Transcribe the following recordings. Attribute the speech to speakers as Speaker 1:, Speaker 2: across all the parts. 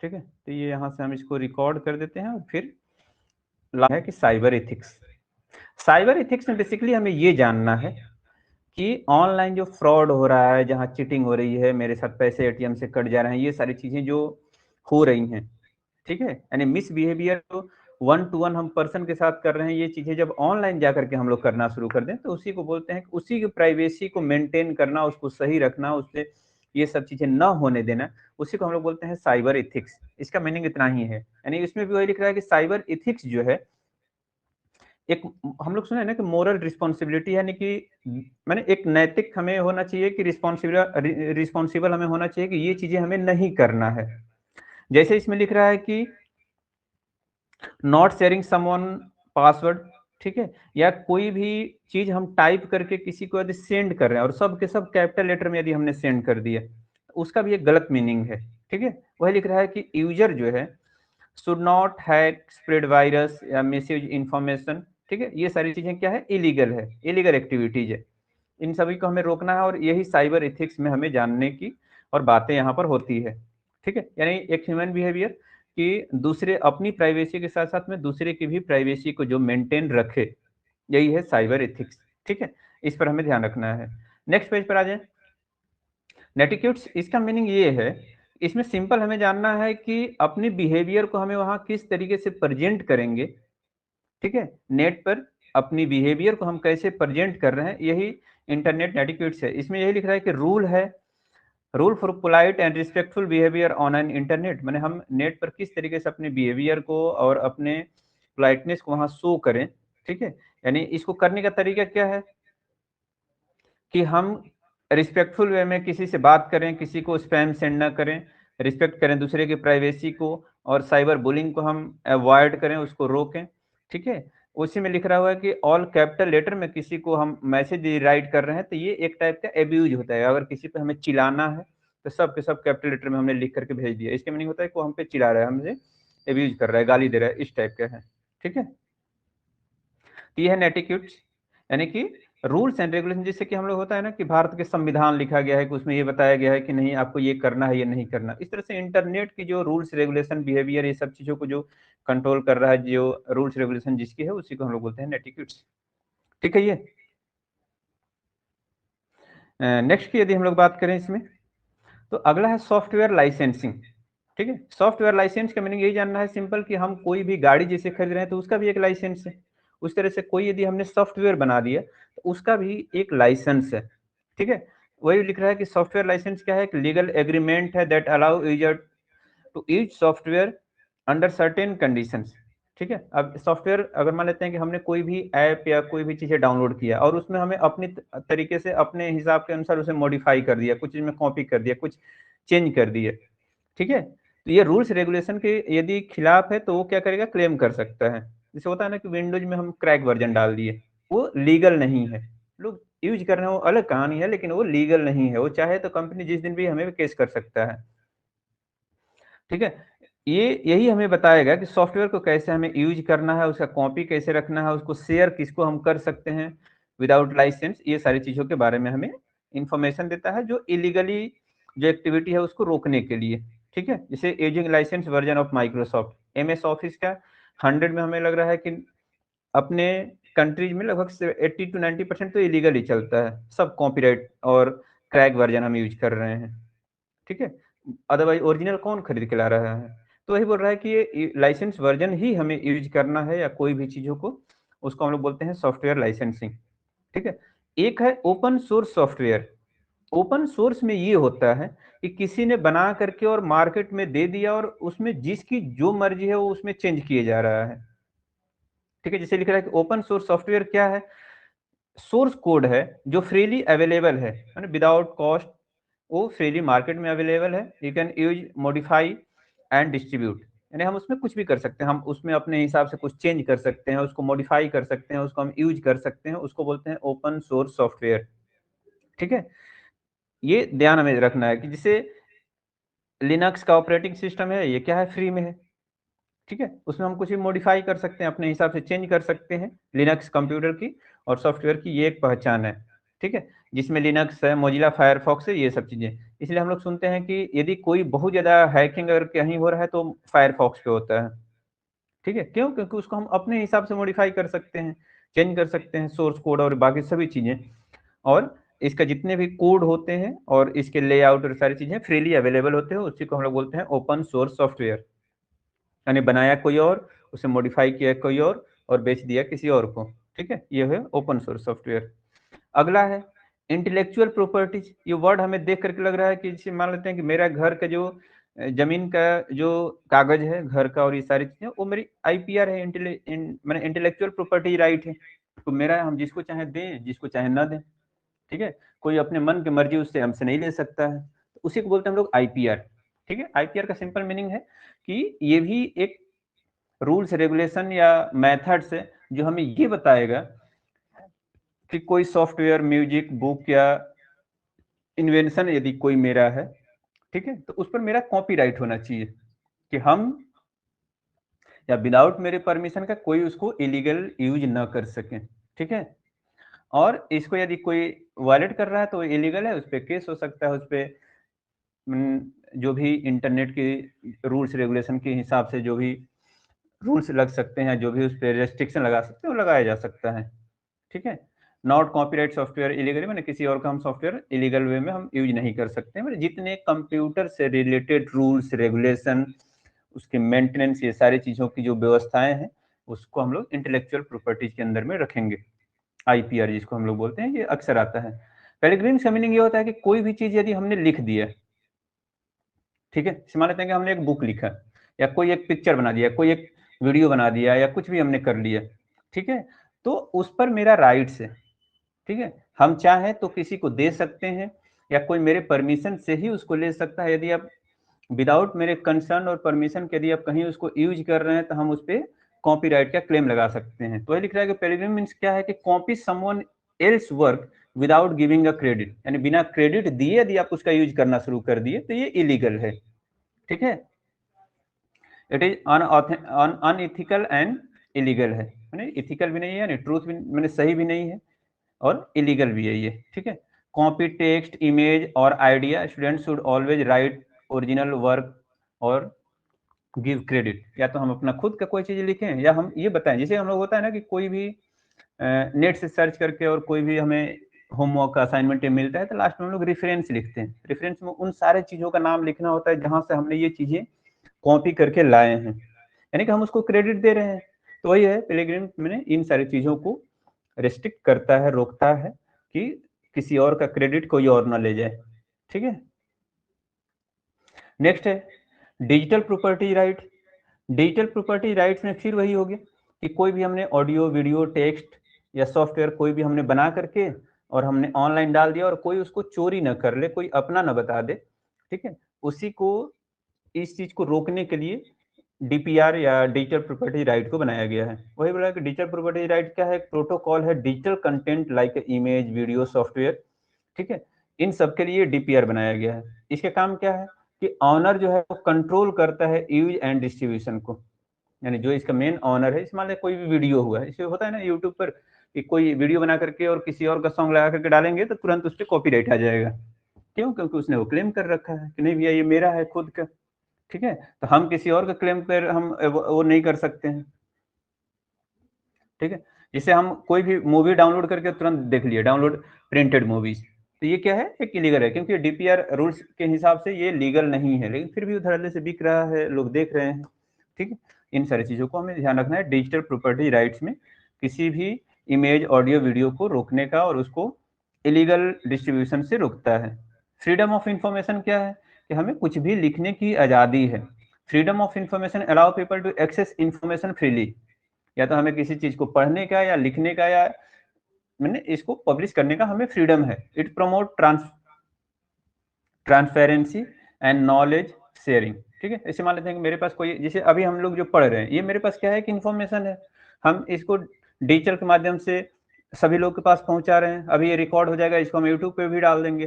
Speaker 1: ठीक है, तो ये यहाँ से हम इसको रिकॉर्ड कर देते हैं और फिर ला है कि साइबर एथिक्स। साइबर एथिक्स में बेसिकली हमें ये जानना है कि ऑनलाइन जो फ्रॉड हो रहा है, जहाँ चीटिंग हो रही है, मेरे साथ पैसे एटीएम से कट जा रहे हैं, ये सारी चीज़ें जो हो रही हैं, ठीक है? यानी मिसबिहेवियर जो वन टू वन हम पर्सन के साथ कर रहे हैं, ये चीज़ें जब ऑनलाइन जाकर के हम लोग करना शुरू कर दें, तो उसी को बोलते हैं कि उसी की प्राइवेसी को मेंटेन करना, उसको सही रखना, उससे ये सब चीज़ें ना होने देना, उसी को हम लोग बोलते हैं साइबर एथिक्स। इसका मीनिंग इतना ही है। यानी इसमें भी वही लिख रहा है कि साइबर एथिक्स जो है, एक हम लोग सुने हैं ना कि मोरल रिस्पॉन्सिबिलिटी, यानी कि माने एक नैतिक हमें होना चाहिए कि रिस्पॉन्सिबल हमें होना चाहिए कि ये चीज़ें हमें नहीं करना है। जैसे इसमें लिख रहा है कि नॉट शेयरिंग समवन पासवर्ड, ठीक है? या कोई भी चीज़ हम टाइप करके किसी को यदि सेंड कर रहे हैं और सब के सब कैपिटल लेटर में यदि हमने सेंड कर दिया, तो उसका भी एक गलत मीनिंग है, ठीक है? वही लिख रहा है कि यूज़र जो है should not hack, spread virus या मिसयूज इन्फॉर्मेशन, ठीक है? ये सारी चीज़ें क्या है? इलीगल है, इलीगल एक्टिविटीज़ है। इन सभी को हमें रोकना है और यही साइबर एथिक्स में हमें जानने की और बातें यहाँ पर होती है, ठीक है? यानी एक ह्यूमन बिहेवियर कि दूसरे अपनी प्राइवेसी के साथ-साथ में दूसरे की भी प्राइवेसी को जो मेंटेन रखे, यही है साइबर एथिक्स, ठीक है? इस पर हमें ध्यान रखना है। नेक्स्ट पेज पर आ जाएँ। नेटिक्यूट्स, इसका मीनिंग ये है, इसमें सिंपल हमें जानना है कि अपने बिहेवियर को हमें वहाँ किस तरीके से प्रेज़ेंट करेंगे, ठीक है? नेट पर अपनी बिहेवियर को हम कैसे प्रेज़ेंट कर रहे हैं, यही इंटरनेट नेटिक्यूट्स है। इसमें यही लिख रहा है कि rule for polite and respectful behaviour on an internet, माने हम नेट पर किस तरीके से अपने बिहेवियर को और अपने पोलाइटनेस को वहाँ शो करें, ठीक है? यानी इसको करने का तरीका क्या है कि हम रिस्पेक्टफुल वे में किसी से बात करें, किसी को स्पैम सेंड ना करें, रिस्पेक्ट करें दूसरे की प्राइवेसी को और साइबर बुलिंग को हम अवॉइड करें, उसको रोकें, ठीक है? उसी में लिख रहा हुआ है कि ऑल कैपिटल लेटर में किसी को हम मैसेज राइट कर रहे हैं, तो ये एक टाइप का अब्यूज़ होता है। अगर किसी पे हमें चिल्लाना है, तो सब के सब कैपिटल लेटर में हमने लिख करके भेज दिया। इसका मीनिंग होता है कि वो हम पे चिल्ला रहा है, हमसे अब्यूज़ कर रहा है, गाली दे रहा है, इस टाइप का है, ठीक है? ये है नेटिक्यूट्स, यानी कि रूल्स एंड रेगुलेशन, जैसे कि हम लोग होता है ना कि भारत के संविधान लिखा गया है कि उसमें ये बताया गया है कि नहीं आपको ये करना है, ये नहीं करना। इस तरह से इंटरनेट की जो रूल्स रेगुलेशन, बिहेवियर, ये सब चीज़ों को जो कंट्रोल कर रहा है, जो रूल्स रेगुलेशन जिसकी है, उसी को हम लोग बोलते हैं नेटिक्यूट्स। ठीक है ये? नेक्स्ट की यदि हम लोग बात करें इसमें, तो अगला है सॉफ्टवेयर लाइसेंसिंग, ठीक है? सॉफ्टवेयर लाइसेंस का मीनिंग यही जानना है सिंपल कि हम कोई भी गाड़ी जैसे खरीद रहे हैं तो उसका भी एक लाइसेंस है। उस तरह से कोई यदि हमने सॉफ्टवेयर बना दिया तो उसका भी एक लाइसेंस है, ठीक है? वही लिख रहा है कि सॉफ्टवेयर लाइसेंस क्या है? एक लीगल एग्रीमेंट है that allow user to use software under certain conditions, ठीक है? अब सॉफ्टवेयर अगर मान लेते हैं कि हमने कोई भी ऐप या कोई भी चीज़ें डाउनलोड किया और उसमें हमें अपनी तरीके से अपने हिसाब के अनुसार उसे मॉडिफाई कर दिया, कुछ इसमें कॉपी कर दिया, कुछ चेंज कर दिए, ठीक है? तो ये रूल्स रेगुलेशन के यदि खिलाफ है तो वो क्या करेगा? क्लेम कर सकता है। जैसे होता है ना कि विंडोज़ में हम क्रैक वर्ज़न डाल दिए, वो लीगल नहीं है। लोग यूज़ कर रहे हैं वो अलग कहानी है, लेकिन वो लीगल नहीं है। वो चाहे तो कंपनी जिस दिन भी हमें केस कर सकता है। ठीक है? ये यही हमें बताएगा कि सॉफ्टवेयर को कैसे हमें यूज़ करना है, उसका कॉपी कैसे रखना है, उसको शेयर किसको हम कर सकते हैं विदाउट लाइसेंस, ये सारी चीज़ों के बारे में हमें इन्फॉर्मेशन देता है, जो इल्लीगली जो एक्टिविटी है उसको रोकने के लिए, ठीक है? जैसे using licence version of Microsoft, MS office का 100 में हमें लग रहा है कि अपने कंट्रीज़ में लगभग से 80 टू 90% तो इल्लीगल ही चलता है। सब कॉपीराइट और क्रैक वर्ज़न हम यूज़ कर रहे हैं। ठीक है? अदरवाइज़ ओरिजिनल कौन खरीद के ला रहा है? तो वही बोल रहा है कि ये लाइसेंस वर्ज़न ही हमें यूज़ करना है या कोई भी चीज़ों को, उसको हम लोग बोलते हैं सॉफ्टवेयर लाइसेंसिंग, ठीक है? एक है open source software. Open source में ये होता है कि किसी ने बना करके और मार्केट में दे दिया और उसमें जिसकी जो मर्ज़ी है वो उसमें चेंज किए जा रहा है, ठीक है? जैसे लिख रहा है कि ओपन सोर्स सॉफ्टवेयर क्या है? सोर्स कोड है जो फ्रीली अवेलेबल है, माने विदाउट कॉस्ट, वो फ्रीली मार्केट में अवेलेबल है। You can use, modify and distribute, यानी हम उसमें कुछ भी कर सकते हैं, हम उसमें अपने हिसाब से कुछ चेंज कर सकते हैं, उसको मॉडिफाई कर सकते हैं, उसको हम यूज कर सकते हैं, उसको बोलते हैं ओपन सोर्स सॉफ्टवेयर, ठीक है? ये ध्यान हमें रखना है कि जैसे लिनक्स का ऑपरेटिंग सिस्टम है, ये क्या है? फ्री में है, ठीक है? उसमें हम कुछ भी मॉडिफाई कर सकते हैं, अपने हिसाब से चेंज कर सकते हैं। लिनक्स कंप्यूटर की और सॉफ्टवेयर की ये एक पहचान है, ठीक है? जिसमें लिनक्स है, मोज़िला फायरफॉक्स है, ये सब चीज़ें। इसलिए हम लोग सुनते हैं कि यदि कोई बहुत ज़्यादा हैकिंग अगर कहीं हो रहा है तो फायरफॉक्स पे होता है, ठीक है? क्यों? क्योंकि उसको हम अपने हिसाब से मॉडिफ़ाई कर सकते हैं, चेंज कर सकते हैं सोर्स कोड और बाकी सभी चीज़ें। और इसका जितने भी कोड होते हैं और इसके लेआउट और सारी चीज़ें फ्रीली अवेलेबल होते हैं, उसी को हम लोग बोलते हैं ओपन सोर्स सॉफ्टवेयर। यानी बनाया कोई और, उसे मॉडिफ़ाई किया कोई और बेच दिया किसी और को, ठीक है? ये है ओपन सोर्स सॉफ्टवेयर। अगला है इंटेलेक्चुअल प्रॉपर्टीज। ये वर्ड हमें देख करके लग रहा है कि जैसे मान लेते हैं कि मेरा घर का जो जमीन का जो कागज है घर का और ये सारी चीजें वो मेरी आईपीआर है, मैंने इंटेलेक्चुअल प्रॉपर्टी राइट है, तो मेरा हम जिसको चाहे दें जिसको चाहे ना दें, ठीक है? कोई अपने मन की मर्जी उससे हमसे नहीं ले सकता है, तो उसी को बोलते हैं हम लोग आईपीआर, ठीक है? आईपीआर का सिंपल मीनिंग है कि ये भी एक रूल्स रेगुलेशन या मेथड्स है जो हमें ये बताएगा कि कोई सॉफ्टवेयर, म्यूजिक, बुक या इन्वेंशन यदि कोई मेरा है, ठीक है? तो उस पर मेरा कॉपीराइट होना चाहिए कि हम या विदाउट मेरे परमिशन का कोई उसको इलीगल यूज़ ना कर सके, ठीक है? और इसको यदि कोई वायलेट कर रहा है तो इलीगल है, उस पे केस हो सकता है, उस पे जो भी इंटरनेट के रूल्स रेगुलेशन के हिसाब से जो भी रूल्स लग सकते हैं, जो भी उस पे रेस्ट्रिक्शन लगा सकते हैं, वो लगाया जा सकता है, ठीक है? नॉट कॉपीराइट सॉफ्टवेयर इलीगली माने किसी और का हम सॉफ्टवेयर इलीगल वे में हम यूज़ नहीं कर सकते हैं। मतलब जितने कंप्यूटर से रिलेटेड रूल्स, रेगुलेशन, उसके मेंटेनेंस ये सारी चीज़ों की जो व्यवस्थाएँ हैं, उसको हम लोग इंटेलेक्चुअल प्रॉपर्टीज़ के अंदर में रखेंगे। आईपीआर जिसको हम लोग बोलते हैं, ये अक्सर आता है। पेरेग्रीन्स का मीनिंग ये होता है कि कोई भी चीज़ यदि हमने लिख दी है, ठीक है? जैसे मान लेते हैं कि हमने एक बुक लिखा या कोई एक पिक्चर बना दिया, कोई एक वीडियो बना दिया या कुछ भी हमने कर लिया, ठीक है? तो उस पर मेरा राइट्स है, ठीक है? हम चाहें तो किसी को दे सकते हैं या कोई मेरे परमिशन से ही उसको ले सकता है। यदि आप विदाउट मेरे कंसर्न और परमिशन के यदि आप कहीं उसको यूज़ कर रहे हैं, तो हम उसपे कॉपीराइट का क्लेम लगा सकते हैं। तो वही लिख रहा है कि पेरेग्रीन मीन्स क्या है कि copy someone else work without giving a credit, यानी बिना क्रेडिट दिए यदि आप उसका यूज़ करना शुरू कर दिए, तो ये इलीगल है, ठीक है? It is unethical and illegal है, यानी एथिकल भी नहीं है, यानी ट्रूथ भी मैंने सही भी नहीं है और इलीगल भी है ये, ठीक है? कॉपी टेक्स्ट, इमेज और idea, student should always right original work और गिव क्रेडिट। या तो हम अपना खुद का कोई चीज़ लिखें या हम ये बताएं, जैसे हम लोग होता है ना कि कोई भी नेट से सर्च करके और कोई भी हमें होमवर्क असाइनमेंट मिलता है तो लास्ट में हम लोग रेफरेंस लिखते हैं। रेफरेंस में उन सारे चीज़ों का नाम लिखना होता है जहाँ से हमने ये चीज़ें कॉपी करके लाए हैं, यानी कि हम उसको क्रेडिट दे रहे हैं। तो वही है, पिलग्रिम मैंने इन सारी चीज़ों को रिस्ट्रिक्ट करता है, रोकता है कि किसी और का क्रेडिट कोई और ना ले जाए, ठीक है? नेक्स्ट है digital property right. Digital property rights में फिर वही हो गया कि कोई भी हमने ऑडियो, वीडियो, टेक्स्ट या सॉफ्टवेयर कोई भी हमने बना करके और हमने ऑनलाइन डाल दिया और कोई उसको चोरी ना कर ले, कोई अपना ना बता दे, ठीक है? उसी को इस चीज़ को रोकने के लिए डीपीआर या डिजिटल प्रॉपर्टी राइट को बनाया गया है। वही बोला कि डिजिटल प्रॉपर्टी राइट क्या है? एक प्रोटोकॉल है digital content like image, video, software, ठीक है? इन सब के लिए डीपीआर बनाया गया है। इसके काम क्या है कि ऑनर जो है वो कंट्रोल करता है यूज एंड डिस्ट्रीब्यूशन को, यानी जो इसका मेन ऑनर है, मान लें कोई भी वीडियो हुआ है, इसे होता है ना यूट्यूब पर कि कोई वीडियो बना करके और किसी और का सॉन्ग लगा करके डालेंगे तो तुरंत उस पर कॉपीराइट आ जाएगा। क्यों? क्योंकि उसने वो क्लेम कर रखा है कि नहीं भैया ये मेरा है खुद का, ठीक है? तो हम किसी और का क्लेम पर हम वो नहीं कर सकते हैं, ठीक है? जैसे हम कोई भी मूवी डाउनलोड करके तुरंत देख लिए, डाउनलोड प्रिंटेड मूवीज, तो ये क्या है? एक इलीगल है, क्योंकि डीपीआर रूल्स के हिसाब से ये लीगल नहीं है, लेकिन फिर भी धड़ल्ले से बिक रहा है, लोग देख रहे हैं, ठीक है? इन सारी चीज़ों को हमें ध्यान रखना है। डिजिटल प्रॉपर्टी राइट्स में किसी भी इमेज, ऑडियो, वीडियो को रोकने का और उसको इलीगल डिस्ट्रीब्यूशन से रोकता है। फ्रीडम ऑफ इंफॉर्मेशन क्या है? कि हमें कुछ भी लिखने की आज़ादी है। Freedom of information allow people to access information freely, या तो हमें किसी चीज़ को पढ़ने का या लिखने का या मैंने इसको पब्लिश करने का हमें फ्रीडम है। It promote transparency and knowledge sharing, ठीक है? ऐसे मान लेते हैं कि मेरे पास कोई, जैसे अभी हम लोग जो पढ़ रहे हैं, ये मेरे पास क्या है कि इन्फॉर्मेशन है, हम इसको डिजिटल के माध्यम से सभी लोग के पास पहुंचा रहे हैं। अभी ये रिकॉर्ड हो जाएगा, इसको हम यूट्यूब पे भी डाल देंगे,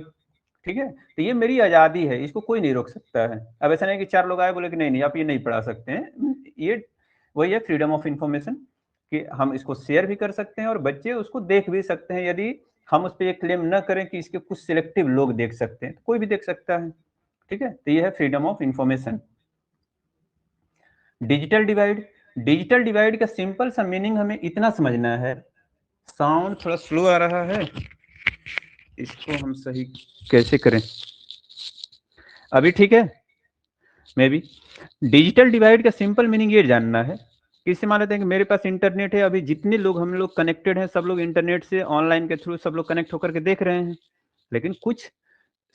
Speaker 1: ठीक है? तो ये मेरी आज़ादी है, इसको कोई नहीं रोक सकता है। अब ऐसा नहीं कि 4 लोग आए बोले कि नहीं, नहीं आप ये नहीं पढ़ा सकते हैं। ये वही है फ्रीडम ऑफ इंफॉर्मेशन कि हम इसको शेयर भी कर सकते हैं और बच्चे उसको देख भी सकते हैं, यदि हम उस पर ये क्लेम न करें कि इसके कुछ सिलेक्टिव लोग देख सकते हैं, कोई भी देख सकता है, ठीक है। तो ये है freedom of information. Digital divide, digital divide का सिंपल सा मीनिंग हमें इतना समझना है, साउंड थोड़ा स्लो आ रहा है, इसको हम सही कैसे करें, अभी ठीक है मे बी। डिजिटल डिवाइड का सिंपल मीनिंग ये जानना है कि इससे मान लेते हैं कि मेरे पास इंटरनेट है, अभी जितने लोग हम लोग कनेक्टेड हैं सब लोग इंटरनेट से ऑनलाइन के थ्रू सब लोग कनेक्ट होकर के देख रहे हैं, लेकिन कुछ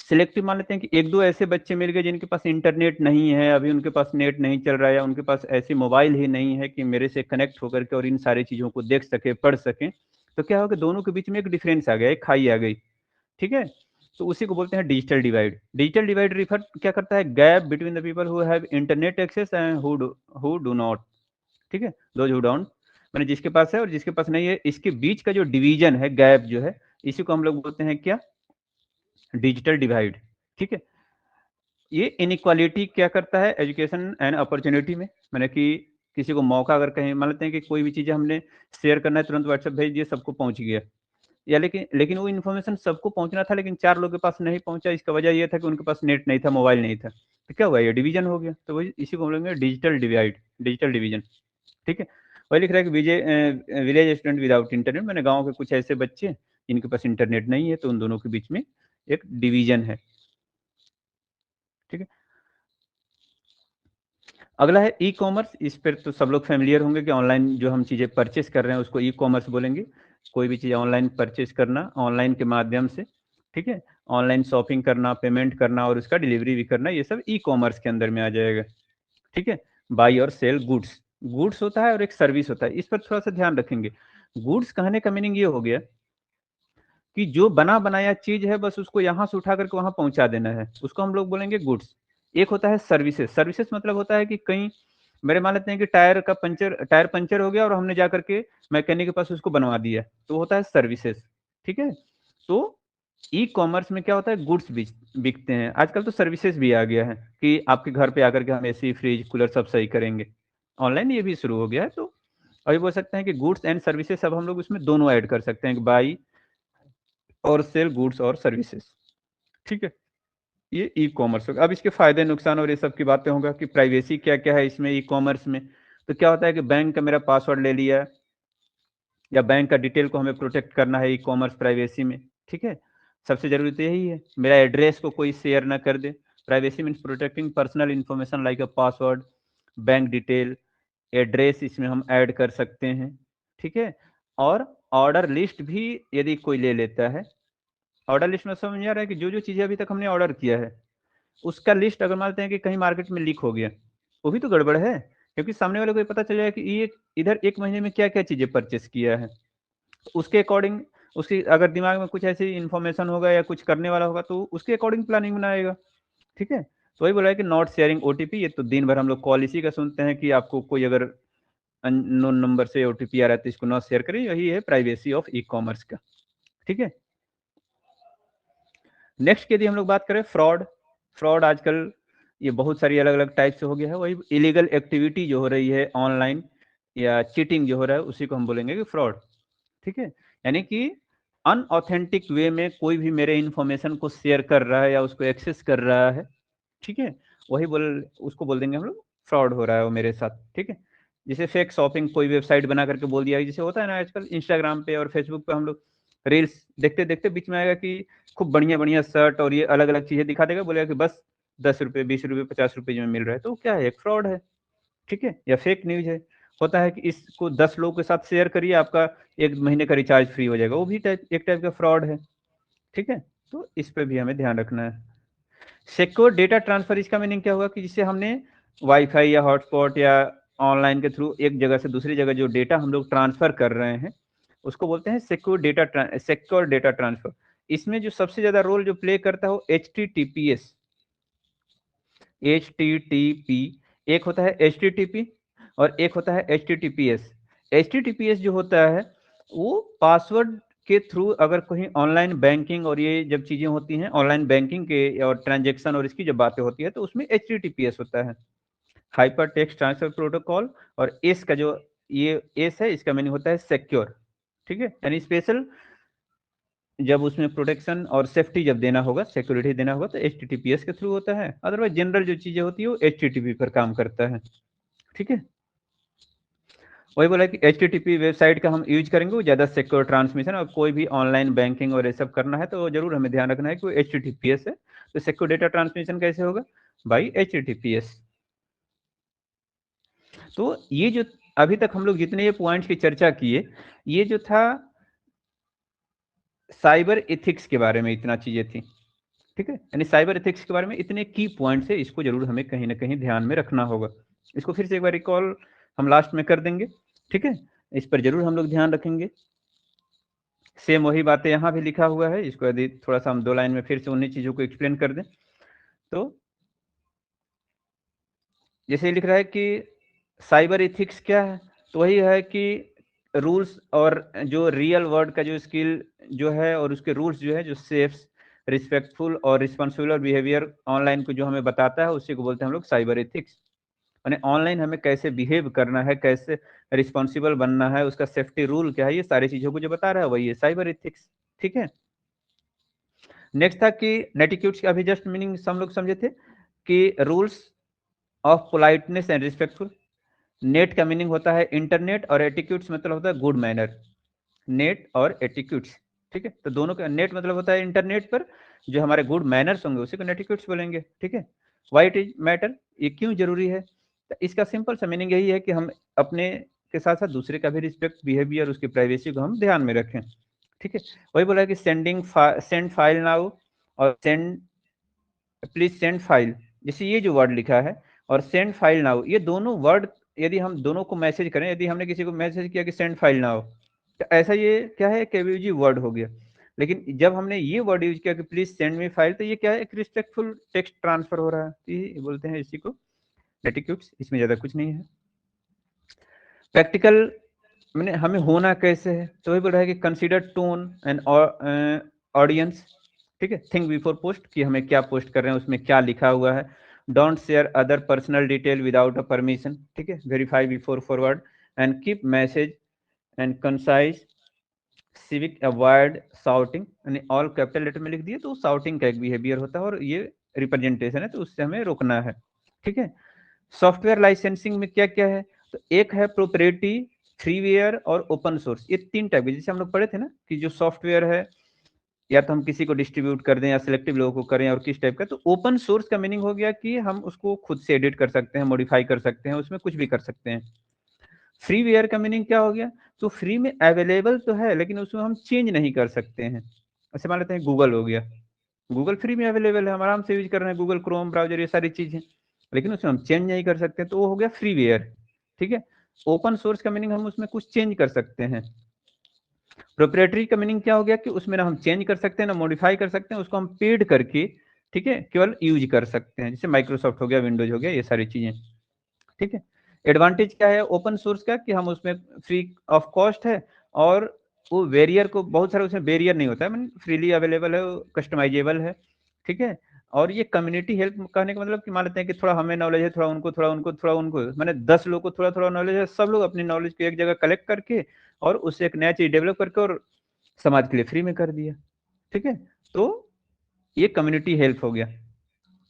Speaker 1: सिलेक्टिव मान लेते हैं कि एक दो ऐसे बच्चे मिल गए जिनके पास इंटरनेट नहीं है, अभी उनके पास नेट नहीं चल रहा है, या उनके पास ऐसी मोबाइल ही नहीं है कि मेरे से कनेक्ट होकर के और इन सारी चीज़ों को देख सके, पढ़ सके। तो क्या होगा, दोनों के बीच में एक डिफरेंस आ गया, एक खाई आ गई, ठीक है। तो उसी को बोलते हैं digital divide. Digital divide refer क्या करता है, gap between the people who have internet access and who do not, ठीक है, दोज हु डोंट, मैंने जिसके पास है और जिसके पास नहीं है, इसके बीच का जो डिवीजन है, गैप जो है, इसी को हम लोग बोलते हैं क्या, डिजिटल डिवाइड, ठीक है। ये इनइक्वालिटी क्या करता है, एजुकेशन एंड अपॉर्चुनिटी में, मैंने कि किसी को मौका अगर कहीं मान लेते हैं कि कोई भी चीज़ हमने शेयर करना है, तुरंत व्हाट्सएप भेज दिए, सबको पहुंच गया, या लेकिन लेकिन वो इन्फॉर्मेशन सबको पहुंचना था, लेकिन 4 लोगों के पास नहीं पहुंचा, इसका वजह ये था कि उनके पास नेट नहीं था, मोबाइल नहीं था, तो क्या हुआ, ये डिवीजन हो गया। तो वही इसी को बोलेंगे डिजिटल डिवाइड, डिजिटल डिवीजन, ठीक है। वही लिख रहा है कि विलेज स्टूडेंट विदाउट इंटरनेट, मैंने गाँव के कुछ ऐसे बच्चे जिनके पास इंटरनेट नहीं है, तो उन दोनों के बीच में एक डिवीजन है, ठीक है। अगला है ई कॉमर्स, इस पर तो सब लोग फैमिलियर होंगे कि ऑनलाइन जो हम चीज़ें परचेस कर रहे हैं उसको ई कॉमर्स बोलेंगे। कोई भी चीज़ ऑनलाइन परचेस करना, ऑनलाइन के माध्यम से, ठीक है, ऑनलाइन शॉपिंग करना, पेमेंट करना और उसका डिलीवरी भी करना, ये सब ई कॉमर्स के अंदर में आ जाएगा, ठीक है। बाई और सेल गुड्स, गुड्स होता है और एक सर्विस होता है, इस पर थोड़ा सा ध्यान रखेंगे। गुड्स कहने का मीनिंग ये हो गया कि जो बना बनाया चीज है बस उसको यहाँ से उठा करके वहां पहुंचा देना है, उसको हम लोग बोलेंगे गुड्स। एक होता है सर्विसेज, सर्विसेज मतलब होता है कि कहीं मेरे मान लेते हैं कि टायर पंचर हो गया और हमने जा करके मैकेनिक के पास उसको बनवा दिया, तो होता है सर्विसेज, ठीक है। तो ई कॉमर्स में क्या होता है, गुड्स बिकते हैं, आजकल तो सर्विसेज भी आ गया है कि आपके घर पे आकर के हम एसी फ्रिज कूलर सब सही करेंगे, ऑनलाइन ये भी शुरू हो गया है। तो अभी बोल सकते हैं कि गुड्स एंड सर्विसेज सब हम लोग उसमें दोनों ऐड कर सकते हैं, बाई और सेल गुड्स और सर्विसेज, ठीक है। ये ई कॉमर्स होगा। अब इसके फायदे नुकसान और ये सब की बातें होगा कि प्राइवेसी क्या क्या है इसमें ई कॉमर्स में। तो क्या होता है कि बैंक का मेरा पासवर्ड ले लिया या बैंक का डिटेल को हमें प्रोटेक्ट करना है ई कॉमर्स प्राइवेसी में, ठीक है। सबसे जरूरी तो यही है, मेरा एड्रेस को कोई शेयर ना कर दे। Privacy means protecting personal information like a password, bank detail, address इसमें हम ऐड कर सकते हैं, ठीक है। और ऑर्डर लिस्ट भी यदि कोई ले लेता है, ऑर्डर लिस्ट में समझ आ रहा है कि जो जो चीज़ें अभी तक हमने ऑर्डर किया है उसका लिस्ट अगर मानते हैं कि कहीं मार्केट में लीक हो गया, वो भी तो गड़बड़ है, क्योंकि सामने वाले को ये पता चल जाएगा कि ये इधर 1 महीने में क्या-क्या चीज़ें परचेज़ किया है। उसके अकॉर्डिंग उसकी अगर दिमाग में कुछ ऐसी इन्फॉर्मेशन होगा या कुछ करने वाला होगा तो उसके अकॉर्डिंग प्लानिंग बनाएगा, ठीक है। तो वही बोला है कि नॉट शेयरिंग ओटीपी, ये तो दिन भर हम लोग कॉल इसी का सुनते हैं कि आपको कोई अगर अननोन नंबर से ओटीपी आ रहा है तो इसको नॉट शेयर करें, यही है प्राइवेसी ऑफ ई-कॉमर्स का, ठीक है। नेक्स्ट यदि हम लोग बात करें फ्रॉड, फ्रॉड आजकल ये बहुत सारी अलग-अलग टाइप से हो गया है, वही इलीगल एक्टिविटी जो हो रही है ऑनलाइन या चीटिंग जो हो रहा है उसी को हम बोलेंगे कि फ्रॉड, ठीक है। यानी कि अनऑथेंटिक वे में कोई भी मेरे इन्फॉर्मेशन को शेयर कर रहा है या उसको एक्सेस कर रहा है, ठीक है, वही उसको बोल देंगे हम लोग फ्रॉड हो रहा है वो मेरे साथ, ठीक है। जैसे फेक शॉपिंग कोई वेबसाइट बना करके बोल दिया, जैसे होता है ना आजकल इंस्टाग्राम पे और फेसबुक पे हम लोग रील्स देखते-देखते बीच में आएगा कि खूब बढ़िया-बढ़िया शर्ट और ये अलग-अलग चीज़ें दिखा देगा, बोलेगा कि बस ₹10, ₹20, ₹50 में मिल रहा है, तो क्या है, एक फ्रॉड है, ठीक है, या फेक न्यूज़ है। होता है कि इसको 10 लोगों के साथ शेयर करिए, आपका 1 महीने का रिचार्ज फ्री हो जाएगा, वो भी एक टाइप का फ्रॉड है, ठीक है। तो इस पे भी हमें ध्यान रखना है। सिक्योर डेटा ट्रांसफर, इसका मीनिंग क्या होगा कि जिसे हमने वाईफाई या हॉटस्पॉट या ऑनलाइन के थ्रू एक जगह से दूसरी जगह जो डेटा हम लोग ट्रांसफर कर रहे हैं उसको बोलते हैं सिक्योर डेटा ट्रांसफर। इसमें जो सबसे ज्यादा रोल जो प्ले करता है वो HTTPS, HTTP, एक होता है HTTP और एक होता है HTTPS। HTTPS जो होता है वो पासवर्ड के थ्रू अगर कहीं ऑनलाइन बैंकिंग और ये जब चीजें होती हैं ऑनलाइन बैंकिंग के और ट्रांजैक्शन और इसकी जब बातें होती है तो उसमें HTTPS होता है, हाइपर टेक्स्ट ट्रांसफर प्रोटोकॉल। और एस का जो ये एस है इसका मीनिंग होता है सिक्योर, ठीक है, यानी स्पेशल जब उसमें प्रोटेक्शन और सेफ्टी जब देना होगा, सिक्योरिटी देना होगा, तो एचटीटीपीएस के थ्रू होता है। अदरवाइज जनरल जो चीजें होती है वो एचटीटीपी पर काम करता है। ठीक है, वही बोला कि एचटीटीपी वेबसाइट का हम यूज करेंगे, वो ज़्यादा सिक्योर ट्रांसमिशन, और कोई भी ऑनलाइन बैंकिंग और ये सब करना है तो जरूर हमें ध्यान रखना है कि वो एचटीटीपीएस है। तो सिक्योर डेटा ट्रांसमिशन कैसे होगा? By HTTPS. तो ये जो अभी तक हम लोग जितने ये पॉइंट्स की चर्चा किए, ये जो था साइबर एथिक्स के बारे में इतना चीजें थी। ठीक है, यानी साइबर एथिक्स के बारे में इतने की पॉइंट्स है, इसको जरूर हमें कहीं ना कहीं ध्यान में रखना होगा। इसको फिर से एक बार रिकॉल हम लास्ट में कर देंगे। ठीक है, इस पर जरूर हम लोग ध्यान रखेंगे। सेम वही बातें यहाँ भी लिखा हुआ है, इसको यदि थोड़ा सा हम 2 लाइन में फिर से उन्हीं चीजों को एक्सप्लेन कर दें तो जैसे लिख रहा है कि साइबर एथिक्स क्या है, तो वही है कि रूल्स और जो रियल वर्ल्ड का जो स्किल जो है और उसके रूल्स जो है, जो सेफ, रिस्पेक्टफुल और रिस्पॉन्सिबल बिहेवियर ऑनलाइन को जो हमें बताता है, उसी को बोलते हैं हम लोग साइबर एथिक्स। यानी ऑनलाइन हमें कैसे बिहेव करना है, कैसे रिस्पॉन्सिबल बनना है, उसका सेफ्टी रूल क्या है, ये सारी चीजों को जो बता रहा है वही है साइबर एथिक्स। ठीक है, नेक्स्ट था कि नेटिक्यूट्स का अभी जस्ट मीनिंग हम लोग समझे थे कि rules of politeness and respectful. Net का मीनिंग होता है इंटरनेट, और एटिक्यूट्स मतलब होता है गुड मैनर। नेट और एटिक्यूट्स, ठीक है, तो दोनों का नेट मतलब होता है इंटरनेट पर जो हमारे गुड मैनर्स होंगे उसी को नेटिक्यूट्स बोलेंगे। ठीक है, वाई इट इज मैटर, ये क्यों जरूरी है? तो इसका सिंपल सा मीनिंग यही है कि हम अपने के साथ साथ दूसरे का भी रिस्पेक्ट, बिहेवियर, उसकी प्राइवेसी को हम ध्यान में रखें। ठीक है, वही बोला कि सेंड फाइल नाउ और सेंड प्लीज सेंड फाइल, जैसे ये जो वर्ड लिखा है और सेंड फाइल नाउ, ये दोनों वर्ड यदि हम दोनों को मैसेज करें, यदि हमने किसी को मैसेज किया कि सेंड फाइल नाउ, तो ऐसा ये क्या है, केवीजी वर्ड हो गया। लेकिन जब हमने ये वर्ड यूज किया कि प्लीज सेंड मी फाइल, तो ये क्या है, एक रिस्पेक्टफुल टेक्स्ट ट्रांसफर हो रहा है, तो ये बोलते हैं इसी को एटिट्यूड्स, इसमें ज्यादा कुछ नहीं है। प्रैक्टिकल मैंने हमें होना कैसे है, तो वही बोल रहा है कि कंसीडर टोन एंड ऑडियंस। ठीक है, थिंक बिफोर पोस्ट, कि हमें क्या पोस्ट कर रहे हैं, उसमें क्या लिखा हुआ है। Don't share other personal detail without a permission. ठीक है, verify before forward and keep message and concise. Civic avoid shouting, यानी ऑल कैपिटल लेटर में लिख दिए तो शाउटिंग का एक बिहेवियर होता है और ये रिप्रेजेंटेशन है, तो उससे हमें रोकना है। ठीक है, सॉफ्टवेयर लाइसेंसिंग में क्या क्या है, तो एक है प्रोप्रेटी, फ्रीवेयर और ओपन सोर्स, ये 3 टाइप के, जैसे हम लोग पढ़े थे ना कि जो सॉफ्टवेयर है या तो हम किसी को डिस्ट्रीब्यूट कर दें या सिलेक्टिव लोगों को करें, और किस टाइप का। तो ओपन सोर्स का मीनिंग हो गया कि हम उसको खुद से एडिट कर सकते हैं, मॉडिफाई कर सकते हैं, उसमें कुछ भी कर सकते हैं। फ्रीवेयर का मीनिंग क्या हो गया, तो फ्री में अवेलेबल तो है लेकिन उसमें हम चेंज नहीं कर सकते हैं। ऐसे मान लेते हैं गूगल हो गया, गूगल फ्री में अवेलेबल है, हम आराम से यूज कर रहे हैं, गूगल क्रोम ब्राउजर, ये सारी चीजें, लेकिन उसमें हम चेंज नहीं कर सकते, तो वो हो गया फ्रीवेयर। ठीक है, ओपन सोर्स का मीनिंग हम उसमें कुछ चेंज कर सकते हैं। प्रोप्रिएटरी का मीनिंग क्या हो गया कि उसमें ना हम चेंज कर सकते हैं ना मॉडिफाई कर सकते हैं, उसको हम पेड करके, ठीक है, केवल यूज कर सकते हैं, जैसे माइक्रोसॉफ्ट हो गया, विंडोज हो गया, ये सारी चीजें। ठीक है, एडवांटेज क्या है ओपन सोर्स का कि हम उसमें फ्री ऑफ कॉस्ट है, और वो वेरियर को बहुत सारे उसमें बैरियर नहीं होता है, मीन फ्रीली अवेलेबल है, कस्टमाइजेबल है। ठीक है, और ये कम्युनिटी हेल्प कहने का मतलब कि मान लेते हैं कि थोड़ा हमें नॉलेज है, थोड़ा उनको, थोड़ा उनको, थोड़ा उनको, मैंने 10 लोग को थोड़ा थोड़ा नॉलेज है, सब लोग अपनी नॉलेज को एक जगह कलेक्ट करके और उससे एक नया चीज डेवलप करके और समाज के लिए फ्री में कर दिया। ठीक है, तो ये कम्युनिटी हेल्प हो गया,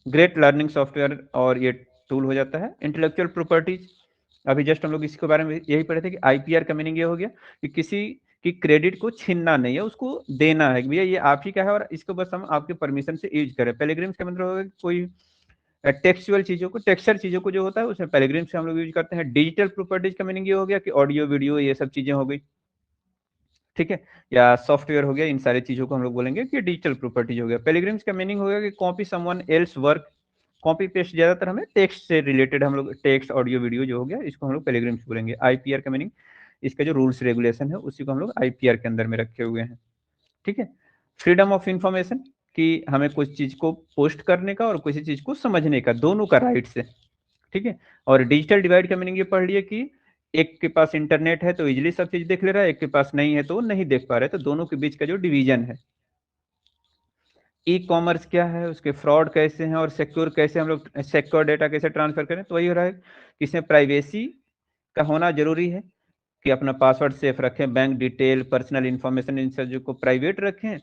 Speaker 1: ग्रेट लर्निंग सॉफ्टवेयर और ये टूल हो जाता है। इंटेलेक्चुअल प्रॉपर्टीज, अभी जस्ट हम लोग इसके बारे में यही पढ़े थे कि आईपीआर का मीनिंग ये हो गया कि किसी की क्रेडिट को छीनना नहीं है, उसको देना है, भैया ये आप ही का है और इसको बस हम आपके परमिशन से यूज करें। पेलिग्रिम्स का मतलब होगा कि कोई टेक्सचुअल चीजों को, टेक्सचर चीजों को जो होता है उसमें पेलिग्रिम्स से हम लोग यूज करते हैं। डिजिटल प्रॉपर्टीज का मीनिंग ये हो गया कि ऑडियो वीडियो ये सब चीजें हो गई। ठीक है, या सॉफ्टवेयर हो गया, इन सारी चीजों को हम लोग बोलेंगे कि डिजिटल प्रॉपर्टीज हो गया। पेलिग्रिम्स का मीनिंग हो गया कि copy someone else work. Copy paste ज्यादातर हमें टेक्स्ट से रिलेटेड, हम लोग टेक्स्ट ऑडियो वीडियो जो हो गया इसको हम लोग पेलिग्रिम्स बोलेंगे। आईपीआर का मीनिंग, इसका जो रूल्स रेगुलेशन है उसी को हम लोग आईपीआर के अंदर में रखे हुए हैं। ठीक है, फ्रीडम ऑफ इंफॉर्मेशन, कि हमें कुछ चीज को पोस्ट करने का और किसी चीज को समझने का, दोनों का राइट्स है। ठीक है, और डिजिटल डिवाइड का मीनिंग ये पढ़ लिए कि एक के पास इंटरनेट है तो इजिली सब चीज देख ले रहा है, एक के पास नहीं है तो वो नहीं देख पा रहे, तो दोनों के बीच का जो डिवीजन है। ई कॉमर्स क्या है, उसके फ्रॉड कैसे हैं, और सिक्योर कैसे हम लोग सिक्योर डेटा कैसे ट्रांसफर करें, तो वही हो रहा है कि इसमें प्राइवेसी का होना जरूरी है, कि अपना पासवर्ड सेफ रखें, bank detail, personal information in सब को प्राइवेट रखें।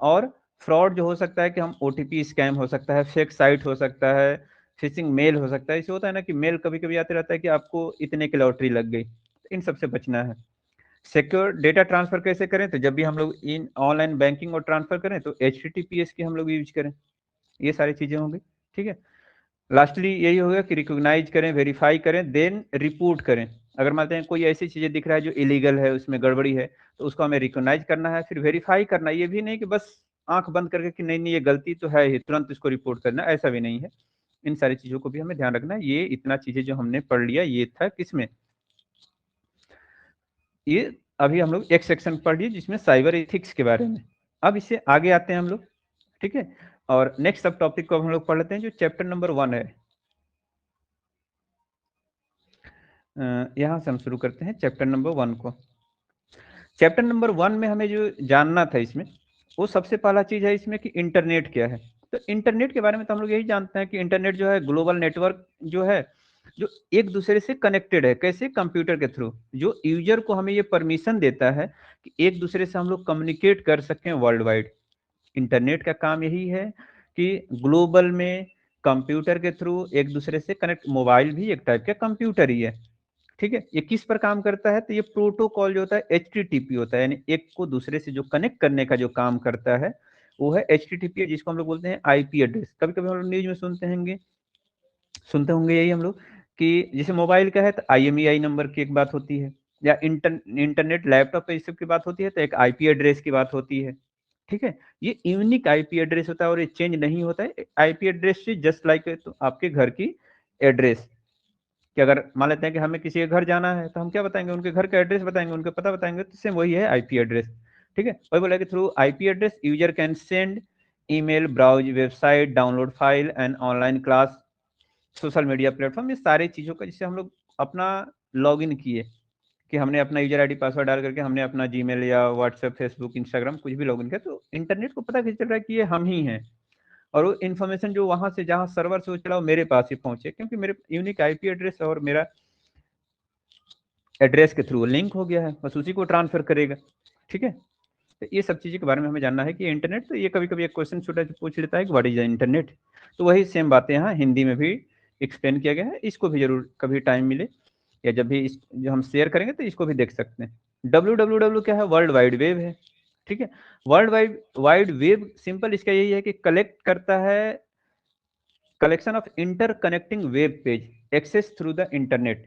Speaker 1: और फ्रॉड जो हो सकता है कि हम ओटीपी स्कैम हो सकता है, फेक साइट हो सकता है, फिशिंग मेल हो सकता है। इससे होता है ना कि मेल कभी-कभी आते रहता है कि आपको इतने की लॉटरी लग गई, तो इन सब से बचना है। सिक्योर डेटा ट्रांसफर कैसे करें? तो जब भी हम लोग इन ऑनलाइन बैंकिंग और ट्रांसफर करें तो एचटीटीपीएस की हम लोग यूज करें। ये सारी चीजें होंगी, ठीक है। लास्टली यही होगा कि रिकॉग्नाइज करें, वेरीफाई करें, देन रिपोर्ट करें। अगर मानते हैं कोई ऐसी चीजें दिख रहा है जो इलीगल है, उसमें गड़बड़ी है, तो उसको हमें रिकॉग्नाइज करना है, फिर वेरीफाई करना है। ये भी नहीं कि बस आंख बंद करके कि नहीं नहीं ये गलती तो है ही, तुरंत इसको रिपोर्ट करना, ऐसा भी नहीं है। इन सारी चीजों को भी हमें ध्यान रखना है। ये इतना चीजें जो हमने पढ़ लिया ये था किसमें, ये अभी हम लोग एक सेक्शन पढ़ लिए जिसमें साइबर एथिक्स के बारे में। अब इससे आगे आते हैं हम लोग, ठीक है। और नेक्स्ट सब टॉपिक को हम लोग पढ़ लेते हैं जो चैप्टर नंबर 1 है। यहाँ से हम शुरू करते हैं चैप्टर नंबर 1 को। चैप्टर नंबर 1 में हमें जो जानना था इसमें, वो सबसे पहला चीज है इसमें कि इंटरनेट क्या है। तो इंटरनेट के बारे में तो हम लोग यही जानते हैं कि इंटरनेट जो है ग्लोबल नेटवर्क जो है, जो एक दूसरे से कनेक्टेड है। कैसे? कंप्यूटर के थ्रू, जो यूजर को हमें ये परमिशन देता है कि एक दूसरे से हम लोग कम्युनिकेट कर सकें वर्ल्ड वाइड। इंटरनेट का काम यही है कि ग्लोबल में कंप्यूटर के थ्रू एक दूसरे से कनेक्ट, मोबाइल भी एक टाइप का कंप्यूटर ही है, ठीक है। ये किस पर काम करता है? तो ये प्रोटोकॉल जो होता है एचटीटीपी होता है, यानी एक को दूसरे से जो कनेक्ट करने का जो काम करता है वो है एचटीटीपी, जिसको हम लोग बोलते हैं आईपी एड्रेस। कभी कभी हम लोग न्यूज में सुनते होंगे यही हम लोग कि जैसे मोबाइल का है तो आईएमईआई नंबर की एक बात होती है, या इंटरनेट लैपटॉप पे इस सब की बात होती है तो एक आईपी एड्रेस की बात होती है, ठीक है। ये यूनिक आईपी एड्रेस होता है और ये चेंज नहीं होता है। आईपी एड्रेस से जस्ट लाइक तो आपके घर की एड्रेस, कि अगर मान लेते हैं कि हमें किसी के घर जाना है तो हम क्या बताएंगे? उनके घर का एड्रेस बताएंगे, उनका पता बताएंगे, तो सेम वही है आईपी एड्रेस, ठीक है। वही बोला कि through IP address user can send email, browse website, download file and online class, social media platform, ये सारी चीजों का जिससे हम लोग अपना लॉग इन किए, कि हमने अपना यूजर आईडी पासवर्ड डाल करके हमने अपना जीमेल या व्हाट्सएप, फेसबुक, इंस्टाग्राम कुछ भी लॉग इन किया, तो इंटरनेट को पता कैसे चल रहा है कि ये हम ही हैं। और वो इन्फॉर्मेशन जो वहां से जहां सर्वर से वो चला वो मेरे पास ही पहुंचे, क्योंकि मेरे यूनिक आईपी एड्रेस और मेरा एड्रेस के थ्रू लिंक हो गया है, बस उसी को ट्रांसफर करेगा, ठीक है। तो ये सब चीज़ों के बारे में हमें जानना है कि इंटरनेट, तो ये कभी कभी एक क्वेश्चन छोटा पूछ लेता है कि व्हाट इज द इंटरनेट। तो वही सेम बातें यहाँ हिंदी में भी एक्सप्लेन किया गया है। इसको भी जरूर कभी टाइम मिले या जब भी इस जो हम शेयर करेंगे तो इसको भी देख सकते हैं। डब्ल्यू क्या है? वर्ल्ड वाइड वेब है, ठीक है। World wide wide web simple इसका यही है कि कलेक्ट करता है, collection of interconnecting web page access through the internet.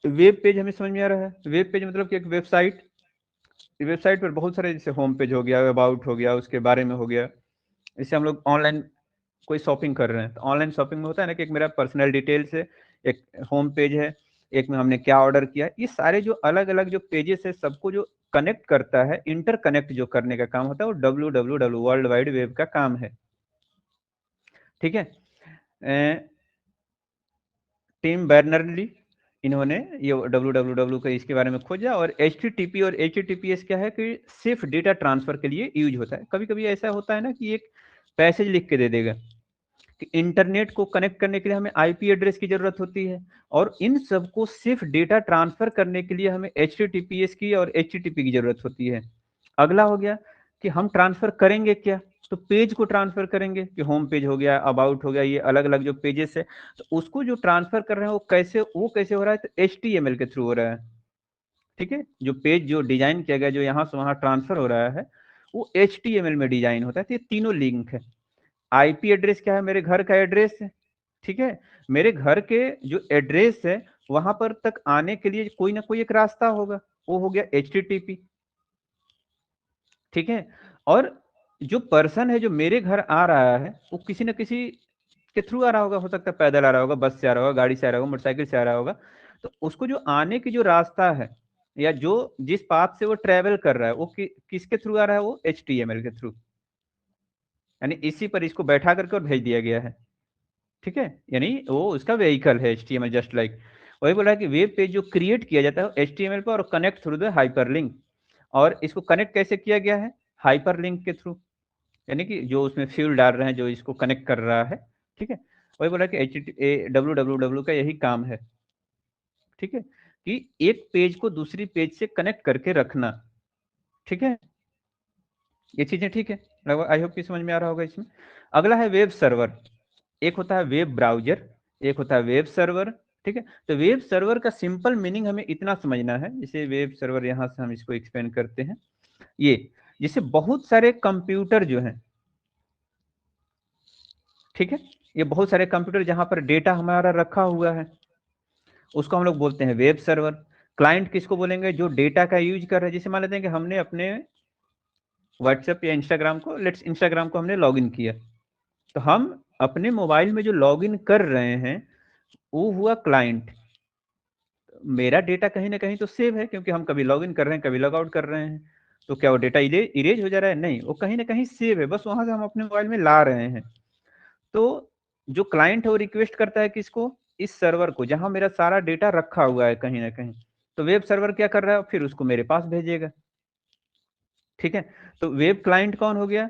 Speaker 1: Web page हमें समझ में आ रहा है। वेब पेज मतलब कि एक वेबसाइट, वेबसाइट पर बहुत सारे जैसे होम पेज हो गया, अबाउट हो गया, उसके बारे में हो गया। जैसे हम लोग ऑनलाइन कोई शॉपिंग कर रहे हैं तो ऑनलाइन शॉपिंग में होता है ना कि एक मेरा पर्सनल डिटेल्स है, एक होम पेज है, एक में हमने क्या ऑर्डर किया। ये सारे जो अलग अलग जो पेजेस है सबको जो कनेक्ट करता है, इंटर कनेक्ट जो करने का काम होता है वो डब्ल्यू वर्ल्ड वाइड वेब का काम है, ठीक है। टिम बर्नर्ली, इन्होंने ये डब्ल्यू का इसके बारे में खोजा। और एचटीटीपी और एचटीटीपीएस क्या है कि सिर्फ डेटा ट्रांसफर के लिए यूज होता है। कभी कभी ऐसा होता है ना कि एक पैसेज लिख के दे देगा कि इंटरनेट को कनेक्ट करने के लिए हमें आईपी एड्रेस की जरूरत होती है, और इन सबको सिर्फ डेटा ट्रांसफर करने के लिए हमें एचटीटीपीएस की और एचटीटीपी की जरूरत होती है। अगला हो गया कि हम ट्रांसफर करेंगे क्या? तो पेज को ट्रांसफर करेंगे, कि होम पेज हो गया, अबाउट हो गया, ये अलग अलग जो पेजेस है, तो उसको जो ट्रांसफर कर रहे हैं वो कैसे हो रहा है? तो एचटीएमएल के थ्रू हो रहा है, ठीक है। जो पेज जो डिजाइन किया गया, जो यहाँ से वहां ट्रांसफर हो रहा है, वो एचटीएमएल में डिजाइन होता है। तो ये तीनों लिंक है। आईपी एड्रेस क्या है? मेरे घर का एड्रेस है, ठीक है। मेरे घर के जो एड्रेस है वहां पर तक आने के लिए कोई ना कोई एक रास्ता होगा, वो हो गया एचटीटीपी, ठीक है। और जो पर्सन है जो मेरे घर आ रहा है वो किसी न किसी के थ्रू आ रहा होगा, हो सकता है पैदल आ रहा होगा, बस से आ रहा होगा, गाड़ी से आ रहा होगा, मोटरसाइकिल से आ रहा होगा। तो उसको जो आने की जो रास्ता है या जो जिस पाथ से वो ट्रेवल कर रहा है वो किसके थ्रू आ रहा है? वो एचटीएमएल के थ्रू, यानी इसी पर इसको बैठा करके और भेज दिया गया है, ठीक है। यानी वो उसका व्हीकल है एचटीएमएल, जस्ट लाइक वही बोला कि वेब पेज जो क्रिएट किया जाता है एचटीएमएल पर और कनेक्ट थ्रू द हाइपरलिंक। और इसको कनेक्ट कैसे किया गया है? हाइपरलिंक के थ्रू, यानी कि जो उसमें फ्यूल डाल रहे हैं जो इसको कनेक्ट कर रहा है, ठीक है। वही बोला कि डब्ल्यू का यही काम है, ठीक है। कि एक पेज को दूसरी पेज से कनेक्ट करके रखना। ठीक है, ये चीजें ठीक है, आई होप कि समझ में आ रहा होगा इसमें। अगला है वेब सर्वर। एक होता है वेब ब्राउजर, एक होता है वेब सर्वर। ठीक है, तो वेब सर्वर का सिंपल मीनिंग हमें इतना समझना है, जैसे वेब सर्वर यहां से हम इसको एक्सपेंड करते हैं, ये जैसे बहुत सारे कंप्यूटर जो हैं, ठीक है, ये बहुत सारे कंप्यूटर जहां पर डेटा हमारा रखा हुआ है, उसको हम लोग बोलते हैं वेब सर्वर। क्लाइंट किसको बोलेंगे? जो डेटा का यूज कर रहे हैं। जैसे मान लेते हैं कि हमने अपने व्हाट्सएप या इंस्टाग्राम को, लेट्स इंस्टाग्राम को हमने लॉगिन किया, तो हम अपने मोबाइल में जो लॉगिन कर रहे हैं वो हुआ क्लाइंट। मेरा डेटा कहीं ना कहीं तो सेव है, क्योंकि हम कभी लॉगिन कर रहे हैं, कभी लॉग आउट कर रहे हैं, तो क्या वो डेटा इरेज हो जा रहा है? नहीं, वो कहीं ना कहीं सेव है, बस वहां से हम अपने मोबाइल में ला रहे हैं। तो जो क्लाइंट है वो रिक्वेस्ट करता है किसको? इस सर्वर को, जहां मेरा सारा डेटा रखा हुआ है कहीं ना कहीं। तो वेब सर्वर क्या कर रहा है? फिर उसको मेरे पास भेजेगा। ठीक है, तो वेब क्लाइंट कौन हो गया?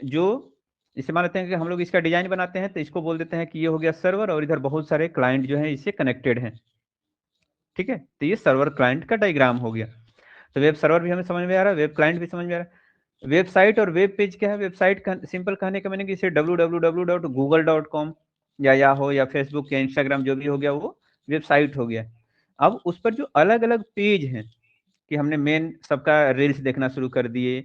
Speaker 1: जो, इसे मान लेते हैं कि हम लोग इसका डिजाइन बनाते हैं, तो इसको बोल देते हैं कि ये हो गया सर्वर, और इधर बहुत सारे क्लाइंट जो है इससे कनेक्टेड हैं। ठीक है, तो ये सर्वर क्लाइंट का डायग्राम हो गया। तो वेब सर्वर भी हमें समझ में आ रहा है, वेब क्लाइंट भी समझ में आ रहा है। वेबसाइट और वेब पेज क्या है? वेबसाइट का सिंपल कहने का मैंने कि इसे www.google.com या याहो या फेसबुक या इंस्टाग्राम जो भी हो गया वो वेबसाइट हो गया। अब उस पर जो अलग अलग पेज हैं, कि हमने मेन सबका रील्स देखना शुरू कर दिए,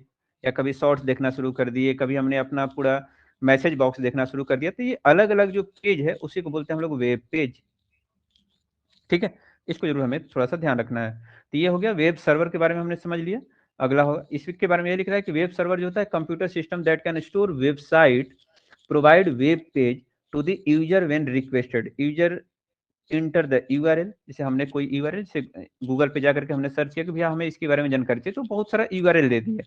Speaker 1: या कभी शॉर्ट्स देखना शुरू कर दिए, कभी हमने अपना पूरा मैसेज बॉक्स देखना शुरू कर दिया, तो ये अलग अलग जो पेज है उसी को बोलते हैं हम लोग वेब पेज। ठीक है, इसको जरूर हमें थोड़ा सा ध्यान रखना है। तो ये हो गया वेब सर्वर के बारे में हमने समझ लिया। अगला होगा, इसके बारे में ये लिख रहा है कि वेब सर्वर जो होता है computer system that can store website, provide web page to the user when requested. User enter the URL, जैसे हमने कोई यूआरएल से गूगल पे जाकर के हमने सर्च किया कि भैया हमें इसके बारे में जानकारी चाहिए, तो बहुत सारा यूआरएल दे दिया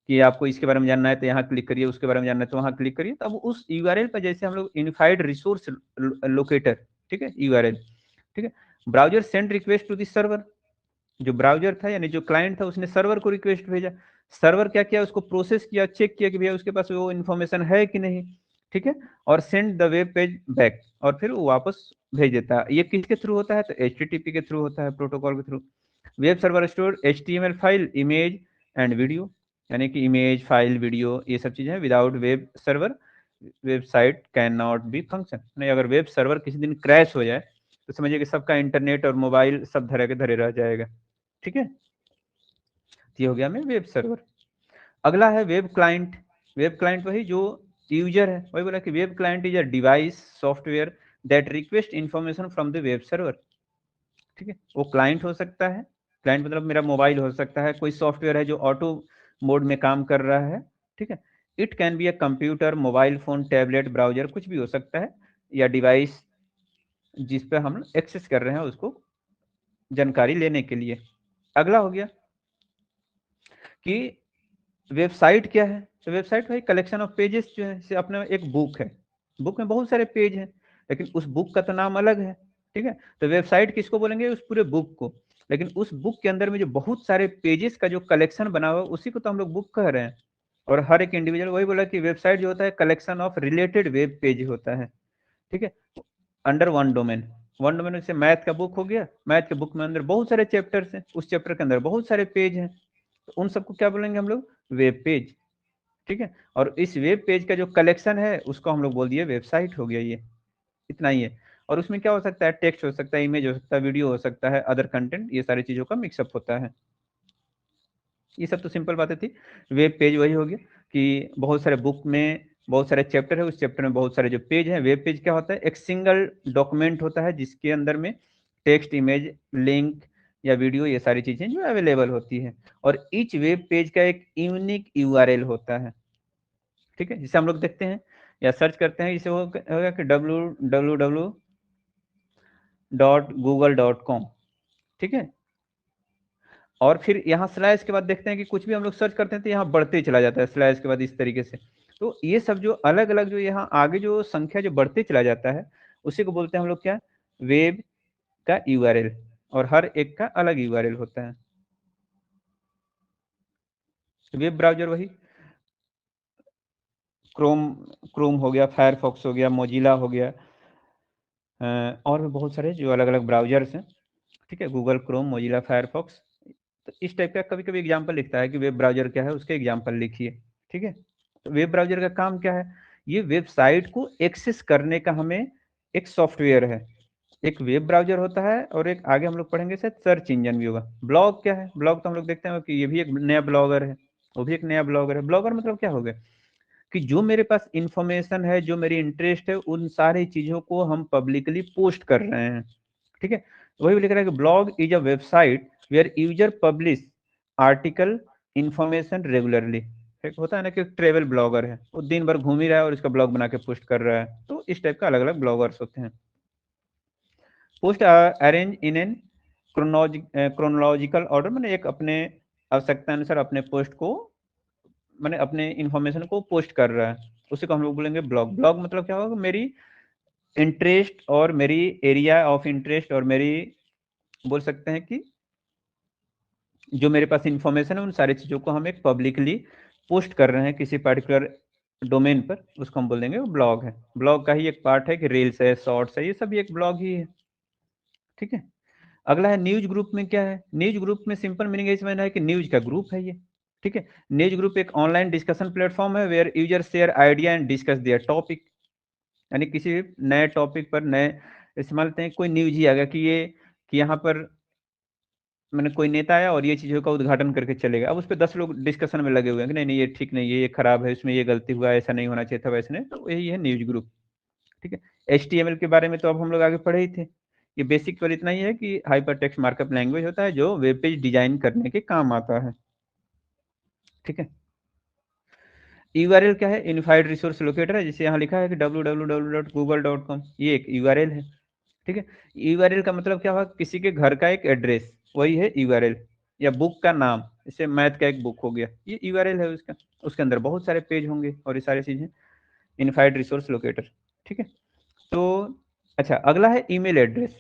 Speaker 1: कि आपको इसके बारे में जानना है तो यहाँ क्लिक करिए, उसके बारे में जानना है तो वहाँ क्लिक करिए। तो अब उस यूआरएल पर जैसे हम लोग यूनिफाइड रिसोर्स लोकेटर, ठीक है, यूआरएल, ठीक है, browser send request to the server. जो ब्राउजर था यानी जो क्लाइंट था उसने सर्वर को रिक्वेस्ट भेजा। सर्वर क्या किया? उसको प्रोसेस किया, चेक किया कि भैया उसके पास वो इन्फॉर्मेशन है कि नहीं। ठीक है, और send the web page back, और फिर वो वापस भेज देता है। ये किसके थ्रू होता है? तो HTTP के थ्रू होता है, प्रोटोकॉल के through. Web server store HTML file, image and video, यानी कि इमेज, फाइल, वीडियो, ये सब चीजें। Without web server website can not be function. नहीं, अगर वेब सर्वर किसी दिन क्रैश हो जाए तो समझिए कि सबका इंटरनेट और मोबाइल सब धरे के धरे रह जाएगा। ठीक है, ये हो गया हमें वेब सर्वर। अगला है वेब क्लाइंट। वेब क्लाइंट वही जो यूजर है, वही बोला कि web client is a device software that request information from the web server. ठीक है, वो क्लाइंट हो सकता है, क्लाइंट मतलब मेरा मोबाइल हो सकता है, कोई सॉफ्टवेयर है जो ऑटो मोड में काम कर रहा है। ठीक है, it can be a computer, mobile phone, tablet, browser, कुछ भी हो सकता है, या डिवाइस जिस पे हम एक्सेस कर रहे हैं उसको जानकारी लेने के लिए। अगला हो गया कि वेबसाइट क्या है? तो वेबसाइट भाई कलेक्शन ऑफ पेजेस जो है, जैसे अपना एक बुक है, बुक में बहुत सारे पेज हैं, लेकिन उस बुक का तो नाम अलग है। ठीक है, तो वेबसाइट किसको बोलेंगे? उस पूरे बुक को। लेकिन उस बुक के अंदर में जो बहुत सारे पेजेस का जो कलेक्शन बना हुआ है उसी को तो हम लोग बुक कह रहे हैं। और हर एक इंडिविजुअल, वही बोला कि वेबसाइट जो होता है collection of related web page होता है। ठीक है, under one domain. One domain जैसे मैथ का बुक हो गया, मैथ के बुक में अंदर बहुत सारे चैप्टर्स हैं, उस चैप्टर के अंदर बहुत सारे पेज हैं, तो उन सबको क्या बोलेंगे हम लोग? Web page. ठीक है, और इस वेब पेज का जो कलेक्शन है उसको हम लोग बोल दिए वेबसाइट हो गया। ये इतना ही है। और उसमें क्या हो सकता है? टेक्स्ट हो सकता है, इमेज हो सकता है, वीडियो हो सकता है, अदर कंटेंट, ये सारी चीजों का मिक्सअप होता है। ये सब तो सिंपल बातें थी। वेब पेज वही हो गया कि बहुत सारे बुक में बहुत सारे चैप्टर है, उस चैप्टर में बहुत सारे जो पेज हैं। वेब पेज क्या होता है? एक सिंगल डॉक्यूमेंट होता है जिसके अंदर में टेक्स्ट, इमेज, लिंक या वीडियो, ये सारी चीजें जो अवेलेबल होती है। और ईच वेब पेज का एक यूनिक यूआरएल होता है। ठीक है, जिसे हम लोग देखते हैं या सर्च करते हैं, जिसे होगा कि www.google.com। ठीक है, और फिर यहाँ स्लैश के बाद देखते हैं कि कुछ भी हम लोग सर्च करते हैं तो यहाँ बढ़ते ही चला जाता है स्लैश के बाद, इस तरीके से। तो ये सब जो अलग अलग जो यहाँ आगे जो संख्या जो बढ़ते चला जाता है उसी को बोलते हैं हम लोग क्या? वेब का यूआरएल। और हर एक का अलग यूआरएल होता है। वेब ब्राउजर वही क्रोम, क्रोम हो गया, फायरफॉक्स हो गया, मोजिला हो गया, और भी बहुत सारे जो अलग अलग ब्राउजर्स हैं। ठीक है, गूगल क्रोम, मोजिला फायरफॉक्स। तो इस टाइप का कभी कभी एग्जाम्पल लिखता है कि वेब ब्राउजर क्या है, उसके एग्जाम्पल लिखिए। ठीक है, तो वेब ब्राउजर का काम क्या है, ये वेबसाइट को एक्सेस करने का हमें एक सॉफ्टवेयर है। एक वेब ब्राउजर होता है और एक आगे हम लोग पढ़ेंगे शायद सर्च इंजन भी होगा। ब्लॉग क्या है, ब्लॉग तो हम लोग देखते हैं कि ये भी एक नया ब्लॉगर है, वो भी एक नया ब्लॉगर है। ब्लॉगर मतलब क्या हो गया कि जो मेरे पास इंफॉर्मेशन है, जो मेरी इंटरेस्ट है, उन सारी चीजों को हम पब्लिकली पोस्ट कर रहे हैं। ठीक है, वही लिख रहा है कि blog is a website where user publish article information regularly. एक होता है ना कि ट्रेवल ब्लॉगर है, वो दिन भर घूम ही रहा है और इसका ब्लॉग बना के पोस्ट कर रहा है, तो इस टाइप का अलग अलग ब्लॉगर्स होते हैं। Post arrange in an chronological order, मैंने एक अपने आवश्यकता अनुसार अपने पोस्ट को, मैंने अपने इंफॉर्मेशन को पोस्ट कर रहा है, उसी को हम लोग बोलेंगे ब्लॉग। ब्लॉग मतलब क्या होगा, मेरी इंटरेस्ट और मेरी एरिया ऑफ इंटरेस्ट और मेरी, बोल सकते हैं कि जो मेरे पास इंफॉर्मेशन है, उन सारी चीज़ों को हम एक पब्लिकली पोस्ट कर रहे हैं किसी पर्टिकुलर डोमेन पर, उसको हम बोल देंगे वो ब्लॉग है। ब्लॉग का ही एक पार्ट है कि रील्स है, शॉर्ट्स है, ये सब एक ब्लॉग ही है। ठीक है, अगला है न्यूज ग्रुप में क्या है। न्यूज ग्रुप में सिंपल मीनिंग इसमें है कि न्यूज का ग्रुप है ये। ठीक है, न्यूज ग्रुप एक ऑनलाइन डिस्कशन प्लेटफॉर्म है where user share idea and discuss their topic. यानी किसी नए टॉपिक पर नए, इसे मान लेते हैं कोई न्यूज ही आ गया कि ये, कि यहाँ पर मैंने कोई नेता आया और ये चीज़ों का उद्घाटन करके चलेगा, अब उस पे 10 लोग डिस्कशन में लगे हुए हैं कि नहीं नहीं ये ठीक नहीं है, ये खराब है, इसमें ये गलती हुआ, ऐसा नहीं होना चाहिए था, वैसे नहीं, तो यही है न्यूज ग्रुप। ठीक है, HTML के बारे में तो अब हम लोग आगे पढ़े ही थे। ये बेसिक पर इतना ही है कि हाइपर टेक्स्ट मार्कअप लैंग्वेज होता है जो वेब पेज डिजाइन करने के काम आता है। ठीक है, यूआरएल क्या है, यूनिफाइड रिसोर्स लोकेटर है, जिसे यहाँ लिखा है कि www.google.com, ये एक यूआरएल है। ठीक है, यूआरएल का मतलब क्या हुआ, किसी के घर का एक एड्रेस, वही है यूआरएल। या बुक का नाम, जैसे मैथ का एक बुक हो गया, ये यूआरएल है उसका। उसके अंदर बहुत सारे पेज होंगे और ये सारी चीजें, यूनिफाइड रिसोर्स लोकेटर। ठीक है, तो अच्छा, अगला है ईमेल एड्रेस।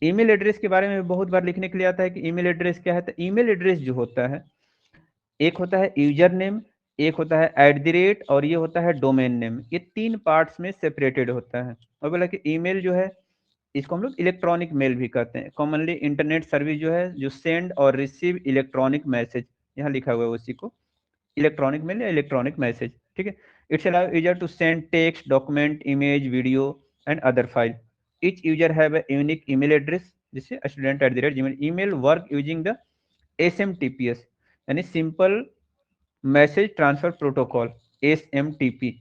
Speaker 1: ईमेल एड्रेस के बारे में बहुत बार लिखने के लिए आता है कि ईमेल एड्रेस क्या है। तो ईमेल एड्रेस जो होता है, एक होता है यूजर नेम, एक होता है @ और ये होता है डोमेन नेम। ये 3 पार्ट्स में सेपरेटेड होता है। और बोला कि ईमेल जो है, इसको हम लोग इलेक्ट्रॉनिक मेल भी कहते हैं। कॉमनली इंटरनेट सर्विस जो है, जो सेंड और रिसीव इलेक्ट्रॉनिक मैसेज, यहाँ लिखा हुआ है उसी को, इलेक्ट्रॉनिक मेल या इलेक्ट्रॉनिक मैसेज। ठीक है, it's allow user to send text, document, image, video and other file. Each user have a unique email address, जिससे student@gmail। Email work using the SMTPS, यानी simple message transfer protocol, SMTP।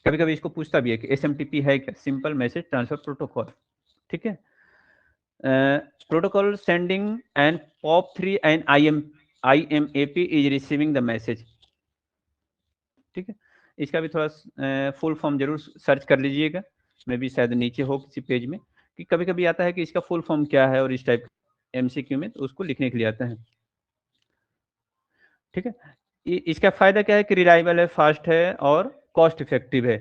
Speaker 1: कभी कभी इसको पूछता भी है कि SMTP है क्या, सिंपल मैसेज ट्रांसफर प्रोटोकॉल। ठीक है, protocol sending end POP3 and IMAP is receiving the message. ठीक है, इसका भी थोड़ा फुल फॉर्म जरूर सर्च कर लीजिएगा, मे भी शायद नीचे हो किसी पेज में, कि कभी कभी आता है कि इसका फुल फॉर्म क्या है, और इस टाइप MCQ में तो उसको लिखने के लिए आता है। ठीक है, इसका फायदा क्या है कि रिलायबल है, फास्ट है और कॉस्ट इफेक्टिव है।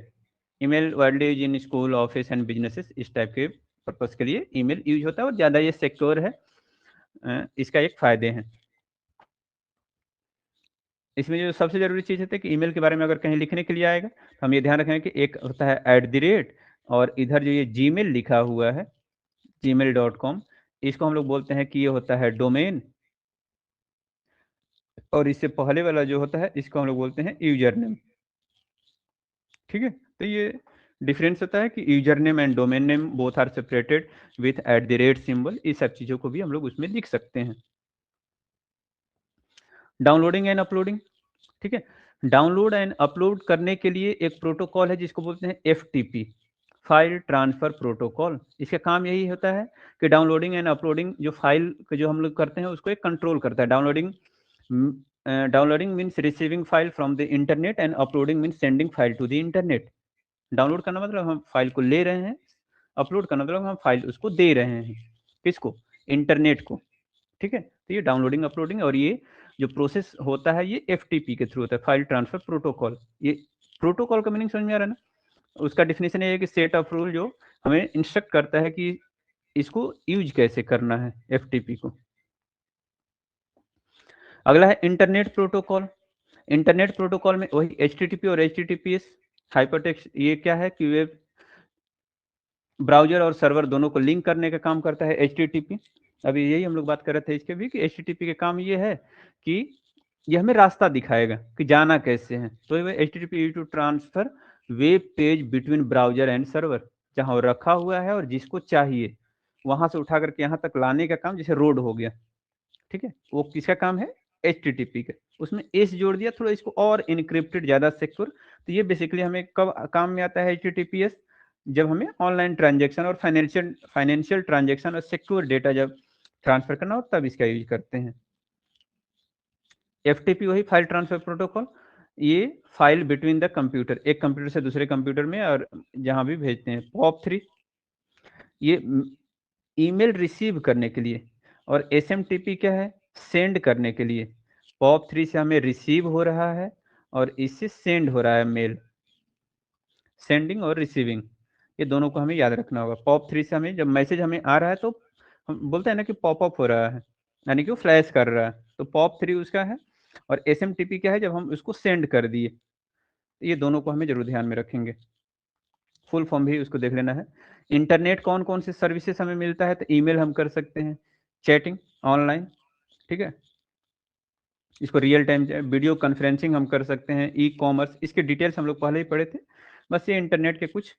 Speaker 1: Email widely use in school, office and businesses, इस टाइप के पर्पज के लिए ईमेल यूज होता है और ज़्यादा ये सिक्योर है। इसका एक फायदे हैं। इसमें जो सबसे ज़रूरी चीज़ होती है कि ईमेल के बारे में अगर कहीं लिखने के लिए आएगा, तो हम ये ध्यान रखें कि एक होता है @ और इधर जो ये जीमेल लिखा हुआ है, gmail.com, इसको हम लोग बोलते हैं कि ये होता है डोमेन, और इससे पहले वाला जो होता है, इसको हम लोग बोलते हैं यूजर नेम। ठीक है, तो ये डिफरेंस होता है कि user name and domain name both are separated with @ symbol. इस सब चीज़ों को भी हम लोग उसमें लिख सकते हैं। Downloading and uploading. ठीक है, डाउनलोड एंड अपलोड करने के लिए एक प्रोटोकॉल है जिसको बोलते हैं FTP, फाइल ट्रांसफर प्रोटोकॉल। इसका काम यही होता है कि डाउनलोडिंग एंड अपलोडिंग, जो फाइल जो हम लोग करते हैं उसको एक कंट्रोल करता है। Downloading means receiving file from the internet and uploading means sending file to the internet. Download करना मतलब हम फाइल को ले रहे हैं, अपलोड करना मतलब हम फाइल उसको दे रहे हैं, किसको, इंटरनेट को। ठीक है, तो ये डाउनलोडिंग अपलोडिंग, और ये जो प्रोसेस होता है ये FTP के थ्रू होता है, फाइल ट्रांसफर प्रोटोकॉल। ये प्रोटोकॉल का मीनिंग समझ में आ रहा है ना। उसका डिफिनेशन ये है कि सेट ऑफ रूल जो हमें इंस्ट्रक्ट करता है कि इसको यूज कैसे करना है, FTP को। अगला है इंटरनेट प्रोटोकॉल। इंटरनेट प्रोटोकॉल में वही HTTP और HTTPS हाइपरटेक्स्ट, ये क्या है कि वेब ब्राउजर और सर्वर दोनों को लिंक करने का काम करता है HTTP। अभी यही हम लोग बात कर रहे थे इसके भी कि HTTP के काम ये है कि ये हमें रास्ता दिखाएगा कि जाना कैसे है। तो ये HTTP to transfer web page between browser and server, जहाँ वो रखा हुआ है और जिसको चाहिए वहां से उठा करके यहाँ तक लाने का काम, जैसे रोड हो गया, ठीक है, वो किसका काम है, HTTP का। उसमें एस जोड़ दिया, थोड़ा इसको और इनक्रिप्टेड, ज्यादा सिक्योर। तो ये बेसिकली हमें कब काम में आता है HTTPS, जब हमें ऑनलाइन ट्रांजेक्शन और फाइनेंशियल ट्रांजेक्शन और सिक्योर डेटा जब ट्रांसफर करना हो तब इसका यूज करते हैं। FTP वही फाइल ट्रांसफर प्रोटोकॉल, ये फाइल बिटवीन द कंप्यूटर, एक कंप्यूटर से दूसरे कंप्यूटर में और जहां भी भेजते हैं। POP3 ये ईमेल रिसीव करने के लिए, और SMTP क्या है, सेंड करने के लिए। POP3 से हमें रिसीव हो रहा है और इससे सेंड हो रहा है मेल, सेंडिंग और रिसीविंग, ये दोनों को हमें याद रखना होगा। POP3 से हमें जब मैसेज हमें आ रहा है तो हम बोलते हैं ना कि पॉपअप हो रहा है, यानी कि वो फ्लैश कर रहा है, तो POP3 उसका है। और SMTP क्या है, जब हम उसको सेंड कर दिए। तो ये दोनों को हमें जरूर ध्यान में रखेंगे। फुल फॉर्म भी उसको देख लेना है। इंटरनेट कौन कौन से सर्विसेज हमें मिलता है, तो ईमेल हम कर सकते हैं, चैटिंग ऑनलाइन, ठीक है, इसको रियल टाइम वीडियो कॉन्फ्रेंसिंग हम कर सकते हैं, ई-कॉमर्स, इसके डिटेल्स हम लोग पहले ही पढ़े थे। बस ये इंटरनेट के कुछ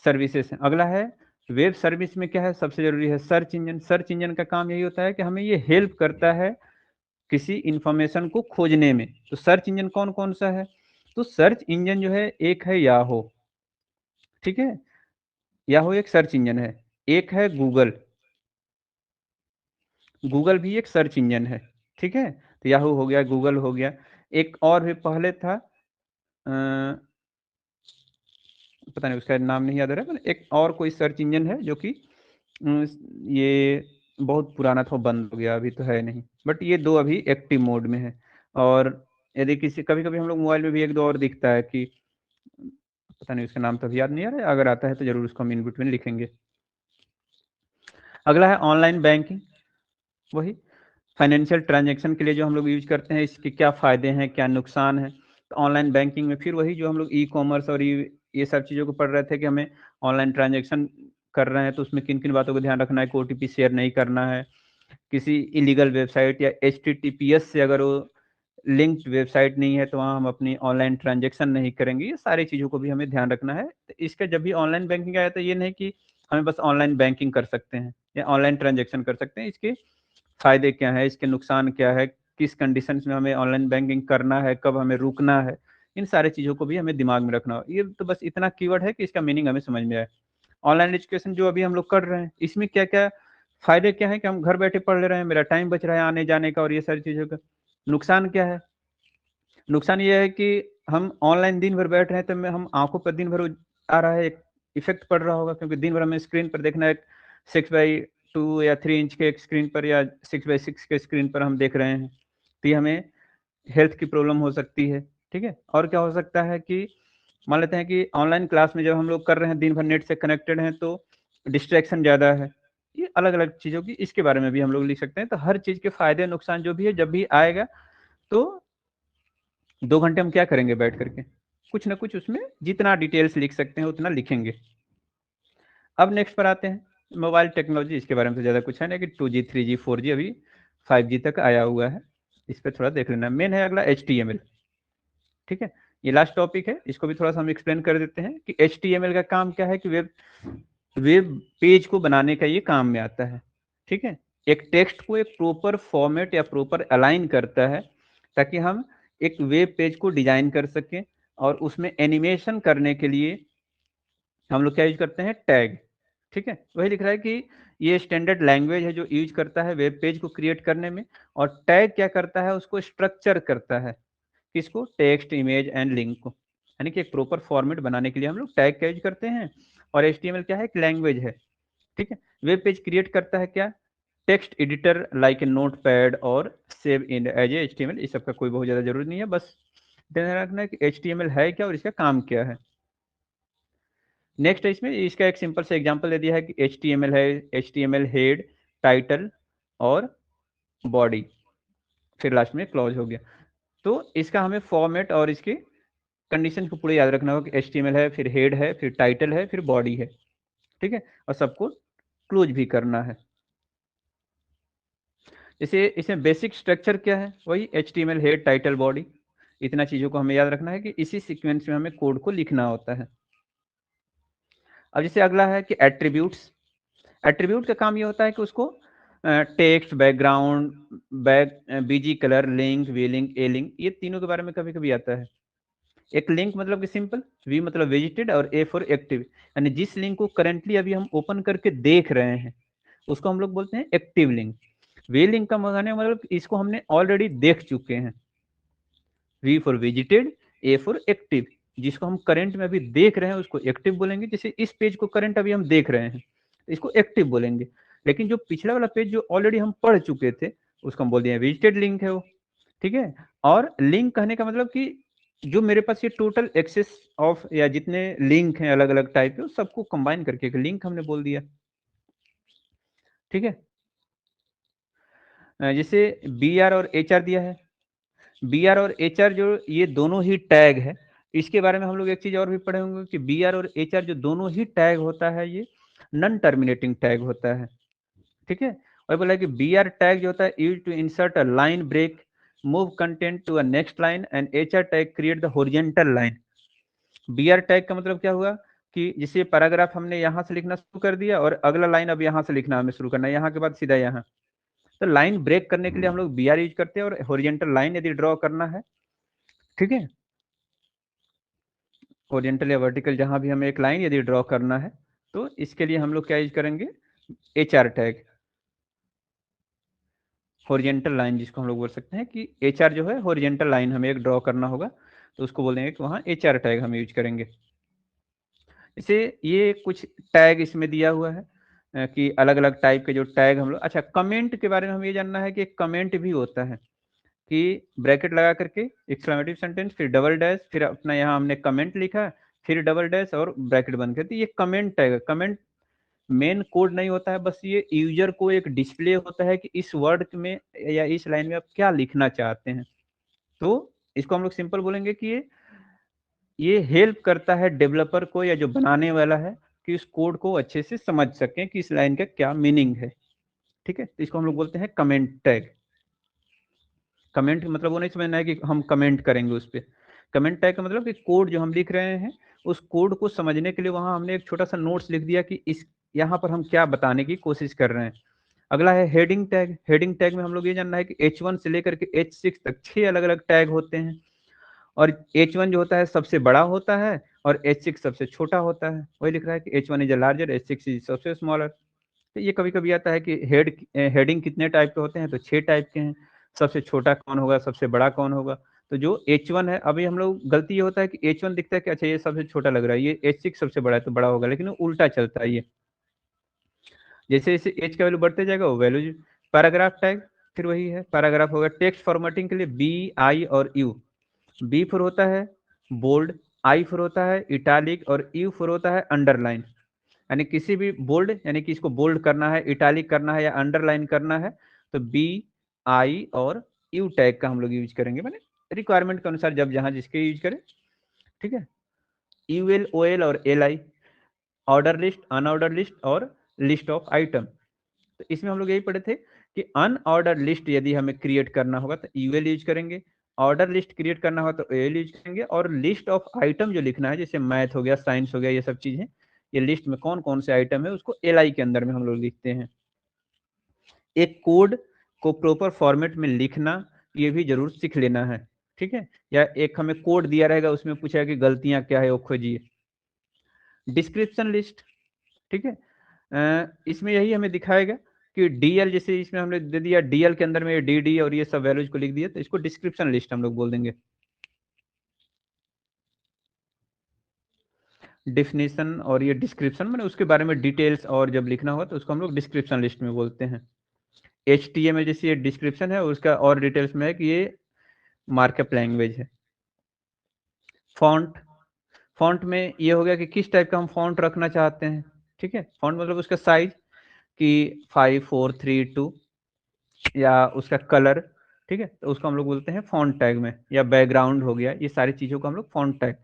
Speaker 1: सर्विसेज हैं। अगला है वेब सर्विस में क्या है, सबसे जरूरी है सर्च इंजन। सर्च इंजन का काम यही होता है कि हमें ये हेल्प करता है किसी इंफॉर्मेशन को खोजने में। तो सर्च इंजन कौन कौन सा है, तो सर्च इंजन जो है, एक है याहो, ठीक है, याहू एक सर्च इंजन है। एक है गूगल, गूगल भी एक सर्च इंजन है, ठीक है। तो याहू हो गया, गूगल हो गया। एक और भी पहले था, पता नहीं उसका नाम नहीं याद आ रहा है, एक और कोई सर्च इंजन है जो कि ये बहुत पुराना था, बंद हो गया, अभी तो है नहीं, बट ये दो अभी एक्टिव मोड में है। और यदि किसी कभी कभी हम लोग मोबाइल में भी एक दो और दिखता है कि पता नहीं उसका नाम तो अभी याद नहीं आ रहा है, अगर आता है तो जरूर उसको हम इन बिटवीन लिखेंगे। अगला है ऑनलाइन बैंकिंग, वही फाइनेंशियल ट्रांजैक्शन के लिए जो हम लोग यूज करते हैं, इसके क्या फ़ायदे हैं, क्या नुकसान है। तो ऑनलाइन बैंकिंग में फिर वही जो हम लोग ई-कॉमर्स और ये सब चीज़ों को पढ़ रहे थे कि हमें ऑनलाइन ट्रांजैक्शन कर रहे हैं तो उसमें किन-किन बातों का ध्यान रखना है, कि ओटीपी शेयर नहीं करना है, किसी इलीगल वेबसाइट या एचटीटीपीएस से अगर वो लिंक्ड वेबसाइट नहीं है तो वहाँ हम अपनी ऑनलाइन ट्रांजैक्शन नहीं करेंगे। ये सारी चीज़ों को भी हमें ध्यान रखना है। तो इसका जब भी ऑनलाइन बैंकिंग आया तो ये नहीं कि हमें बस ऑनलाइन बैंकिंग कर सकते हैं या ऑनलाइन ट्रांजैक्शन कर सकते हैं, इसके फ़ायदे क्या हैं, इसके नुकसान क्या है, किस कंडीशंस में हमें ऑनलाइन बैंकिंग करना है, कब हमें रुकना है, इन सारी चीज़ों को भी हमें दिमाग में रखना होगा। ये तो बस इतना कीवर्ड है कि इसका मीनिंग हमें समझ में आए। ऑनलाइन एजुकेशन जो अभी हम लोग कर रहे हैं, इसमें क्या-क्या फ़ायदे क्या हैं कि हम घर बैठे पढ़ ले रहे हैं, मेरा टाइम बच रहा है आने-जाने का और ये सारी चीज़ों का। नुकसान क्या है? नुकसान ये है कि हम ऑनलाइन दिन भर बैठ रहे हैं, तो में हम आँखों पर दिन भर आ रहा है, एक इफ़ेक्ट पड़ रहा होगा, क्योंकि दिन भर हमें स्क्रीन पर देखना है, 6/2 या 3 इंच के एक स्क्रीन पर या 6/6 के स्क्रीन पर हम देख रहे हैं। तो ये हमें हेल्थ की प्रॉब्लम हो सकती है, ठीक है? और क्या हो सकता है कि मान लेते हैं कि ऑनलाइन क्लास में जब हम लोग कर रहे हैं, दिन भर नेट से कनेक्टेड हैं, तो डिस्ट्रैक्शन ज़्यादा है। ये अलग-अलग चीज़ों की, इसके बारे में भी हम लोग लिख सकते हैं। तो हर चीज़ के फ़ायदे, नुकसान जो भी है, जब भी आएगा, तो 2 घंटे हम क्या करेंगे बैठ कर के? कुछ ना कुछ उसमें जितना डिटेल्स लिख सकते हैं, उतना लिखेंगे। अब नेक्स्ट पर आते हैं, मोबाइल टेक्नोलॉजी। इसके बारे में तो ज़्यादा कुछ है नहीं कि 2G, 3G, 4G, अभी 5G तक आया हुआ है। इस पे थोड़ा देख लेना। मेन है अगला HTML, ठीक है? ये लास्ट टॉपिक है, इसको भी थोड़ा-सा हम एक्सप्लेन कर देते हैं कि HTML का काम क्या है, कि वेब वेब पेज को बनाने का ये काम में आता है, ठीक है? एक टेक्स्ट को एक प्रॉपर फॉर्मेट या प्रॉपर अलाइन करता है, ताकि हम एक वेब पेज को डिज़ाइन कर सकें। और उसमें एनिमेशन करने के लिए हम लोग क्या यूज़ करते हैं, टैग, ठीक है? वही लिख रहा है कि ये स्टैंडर्ड लैंग्वेज है जो यूज़ करता है वेब पेज को क्रिएट करने में। और टैग क्या करता है, उसको स्ट्रक्चर करता है, किसको, टेक्स्ट, इमेज एंड लिंक को। यानी कि एक प्रॉपर फॉर्मेट बनाने के लिए हम लोग टैग का यूज़ करते हैं। और HTML क्या है, एक लैंग्वेज है, ठीक है? वेब पेज क्रिएट करता है क्या, text editor like a Notepad और save in as a HTML। इस सब का कोई बहुत ज़्यादा ज़रूरी नहीं है, बस ध्यान रखना है कि HTML है क्या और इसका काम क्या है। नेक्स्ट है, इसमें इसका एक सिंपल सा एग्जांपल दे दिया है कि HTML है, HTML हेड, टाइटल और बॉडी, फिर लास्ट में क्लॉज हो गया। तो इसका हमें फॉर्मेट और इसके कंडीशन को पूरा याद रखना होगा कि HTML है, फिर हेड है, फिर टाइटल है, फिर बॉडी है, ठीक है, और सबको क्लोज भी करना है। जैसे इसमें बेसिक स्ट्रक्चर क्या है, वही HTML हेड टाइटल बॉडी, इतना चीज़ों को हमें याद रखना है कि इसी सीक्वेंस में हमें कोड को लिखना होता है। अब जैसे अगला है कि एट्रीब्यूट्स। एट्रीब्यूट का काम ये होता है कि उसको text, background, BG colour, link, V link, A link, ये तीनों के बारे में कभी-कभी आता है। एक लिंक मतलब कि सिंपल, वी मतलब विजिटेड और ए फॉर एक्टिव, यानी जिस लिंक को करंटली अभी हम ओपन करके देख रहे हैं, उसको हम लोग बोलते हैं एक्टिव लिंक। वी लिंक का मतलब इसको हमने ऑलरेडी देख चुके हैं। V for visited, A for active, जिसको हम करंट में अभी देख रहे हैं उसको एक्टिव बोलेंगे। जैसे इस पेज को करंट अभी हम देख रहे हैं, इसको एक्टिव बोलेंगे। लेकिन जो पिछला वाला पेज जो ऑलरेडी हम पढ़ चुके थे, उसको हम बोल दिए विजिटेड लिंक है वो, ठीक है। और लिंक कहने का मतलब कि जो मेरे पास ये टोटल एक्सेस ऑफ या जितने लिंक हैं अलग अलग टाइप के, सबको कंबाइन करके एक लिंक हमने बोल दिया, ठीक है। जैसे बी आर और एच आर दिया है, बी आर और एच आर जो ये दोनों ही टैग है, इसके बारे में हम लोग एक चीज और भी पढ़े होंगे कि बी आर और एच आर जो दोनों ही टैग होता है, ये नॉन टर्मिनेटिंग टैग होता है, ठीक है। और बोला कि बी आर टैग जो होता है use to insert a line break, move content to a next line, and H R tag create the horizontal line. B R tag का मतलब क्या हुआ कि जैसे पैराग्राफ हमने यहाँ से लिखना शुरू कर दिया और अगला लाइन अब यहाँ से लिखना हमें शुरू करना है, यहाँ के बाद सीधा यहाँ, तो लाइन ब्रेक करने के लिए हम लोग बी आर यूज करते हैं। और हॉरिजॉन्टल लाइन यदि ड्रॉ करना है, ठीक है, हॉरिजॉन्टल या वर्टिकल जहां भी हमें एक लाइन यदि ड्रॉ करना है, तो इसके लिए हम लोग क्या यूज करेंगे, H R tag, horizontal line जिसको हम लोग बोल सकते हैं कि एच आर जो है हॉरिजॉन्टल लाइन हमें एक ड्रॉ करना होगा, तो उसको बोलेंगे कि वहाँ एच आर टैग हम यूज करेंगे। इसे ये कुछ टैग इसमें दिया हुआ है कि अलग अलग टाइप के जो टैग हम लोग। अच्छा, कमेंट के बारे में हमें ये जानना है कि एक कमेंट भी होता है कि ब्रैकेट लगा करके एक्सक्लेमेटिव सेंटेंस, फिर डबल डैश, फिर अपना यहाँ हमने कमेंट लिखा, फिर डबल डैश और ब्रैकेट बंद कर दी, ये कमेंट टैग है। कमेंट मेन कोड नहीं होता है, बस ये यूजर को एक डिस्प्ले होता है कि इस वर्ड में या इस लाइन में आप क्या लिखना चाहते हैं। तो इसको हम लोग सिंपल बोलेंगे कि ये हेल्प करता है डेवलपर को या जो बनाने वाला है कि इस कोड को अच्छे से समझ सकें कि इस लाइन का क्या मीनिंग है, ठीक है। तो इसको हम लोग बोलते हैं कमेंट टैग। कमेंट मतलब वो नहीं समझना है कि हम कमेंट करेंगे उस पर। कमेंट टैग का मतलब कि कोड जो हम लिख रहे हैं, उस कोड को समझने के लिए वहां हमने एक छोटा सा नोट्स लिख दिया कि इस यहाँ पर हम क्या बताने की कोशिश कर रहे हैं। अगला है हेडिंग टैग। हेडिंग टैग में हम लोग ये जानना है कि H1 से लेकर के H6 तक 6 अलग अलग टैग होते हैं, और H1 जो होता है सबसे बड़ा होता है और H6 सबसे छोटा होता है। वही लिख रहा है कि H1 is a larger, H6 is सबसे स्मॉलर। तो ये कभी कभी आता है कि हेडिंग कितने टाइप के होते हैं, तो 6 टाइप के हैं। सबसे छोटा कौन होगा, सबसे बड़ा कौन होगा। तो जो H1 है, अभी हम लोग गलती ये होता है कि H1 दिखता है कि अच्छा ये सबसे छोटा लग रहा है, ये H6 सबसे बड़ा है तो बड़ा होगा, लेकिन वो उल्टा चलता है। ये जैसे जैसे एज का वैल्यू बढ़ते जाएगा वो वैल्यू। पैराग्राफ टैग फिर वही है, पैराग्राफ होगा टेक्स्ट फॉर्मेटिंग के लिए बी, आई और यू। बी फॉर होता है बोल्ड, आई फॉर होता है इटालिक और यू फॉर होता है अंडरलाइन। यानी किसी भी बोल्ड, यानी कि इसको बोल्ड करना है, इटालिक करना है या अंडरलाइन करना है, तो बी, आई और यू टैग का हम लोग यूज करेंगे, मैंने रिक्वायरमेंट के अनुसार जब जहां जिसके यूज करें, ठीक है। यू एल, ओ एल और L I, order list, unordered list और लिस्ट ऑफ आइटम। तो इसमें हम लोग यही पढ़े थे कि अनऑर्डर लिस्ट यदि हमें क्रिएट करना होगा तो यूएल यूज करेंगे, ऑर्डर लिस्ट क्रिएट करना होगा तो एल यूज करेंगे, और लिस्ट ऑफ आइटम जो लिखना है जैसे मैथ हो गया, साइंस हो गया, ये सब चीजें, ये लिस्ट में कौन कौन से आइटम है उसको एल आई के अंदर में हम लोग लिखते हैं। एक कोड को प्रॉपर फॉर्मेट में लिखना ये भी जरूर सीख लेना है, ठीक है। या एक हमें कोड दिया रहेगा उसमें पूछा है कि गलतियां क्या है वो खोजिए। डिस्क्रिप्शन लिस्ट, ठीक है। इसमें यही हमें दिखाएगा कि डीएल, जैसे इसमें हमने दे दिया डीएल के अंदर में डी डी और ये सब वैल्यूज को लिख दिया, तो इसको डिस्क्रिप्शन लिस्ट हम लोग बोल देंगे। डिफिनेशन और ये डिस्क्रिप्शन मैंने उसके बारे में डिटेल्स और जब लिखना होगा तो उसको हम लोग डिस्क्रिप्शन लिस्ट में बोलते हैं। HTML जैसे ये डिस्क्रिप्शन है, उसका और डिटेल्स में है कि ये मार्कअप लैंग्वेज है। फॉन्ट, फॉन्ट में ये हो गया कि किस टाइप का हम फॉन्ट रखना चाहते हैं, ठीक है। फॉन्ट मतलब उसका साइज कि 5432 या उसका कलर, ठीक है, तो उसको हम लोग बोलते हैं फॉन्ट टैग में। या बैकग्राउंड हो गया, ये सारी चीज़ों को हम लोग फॉन्ट टैग।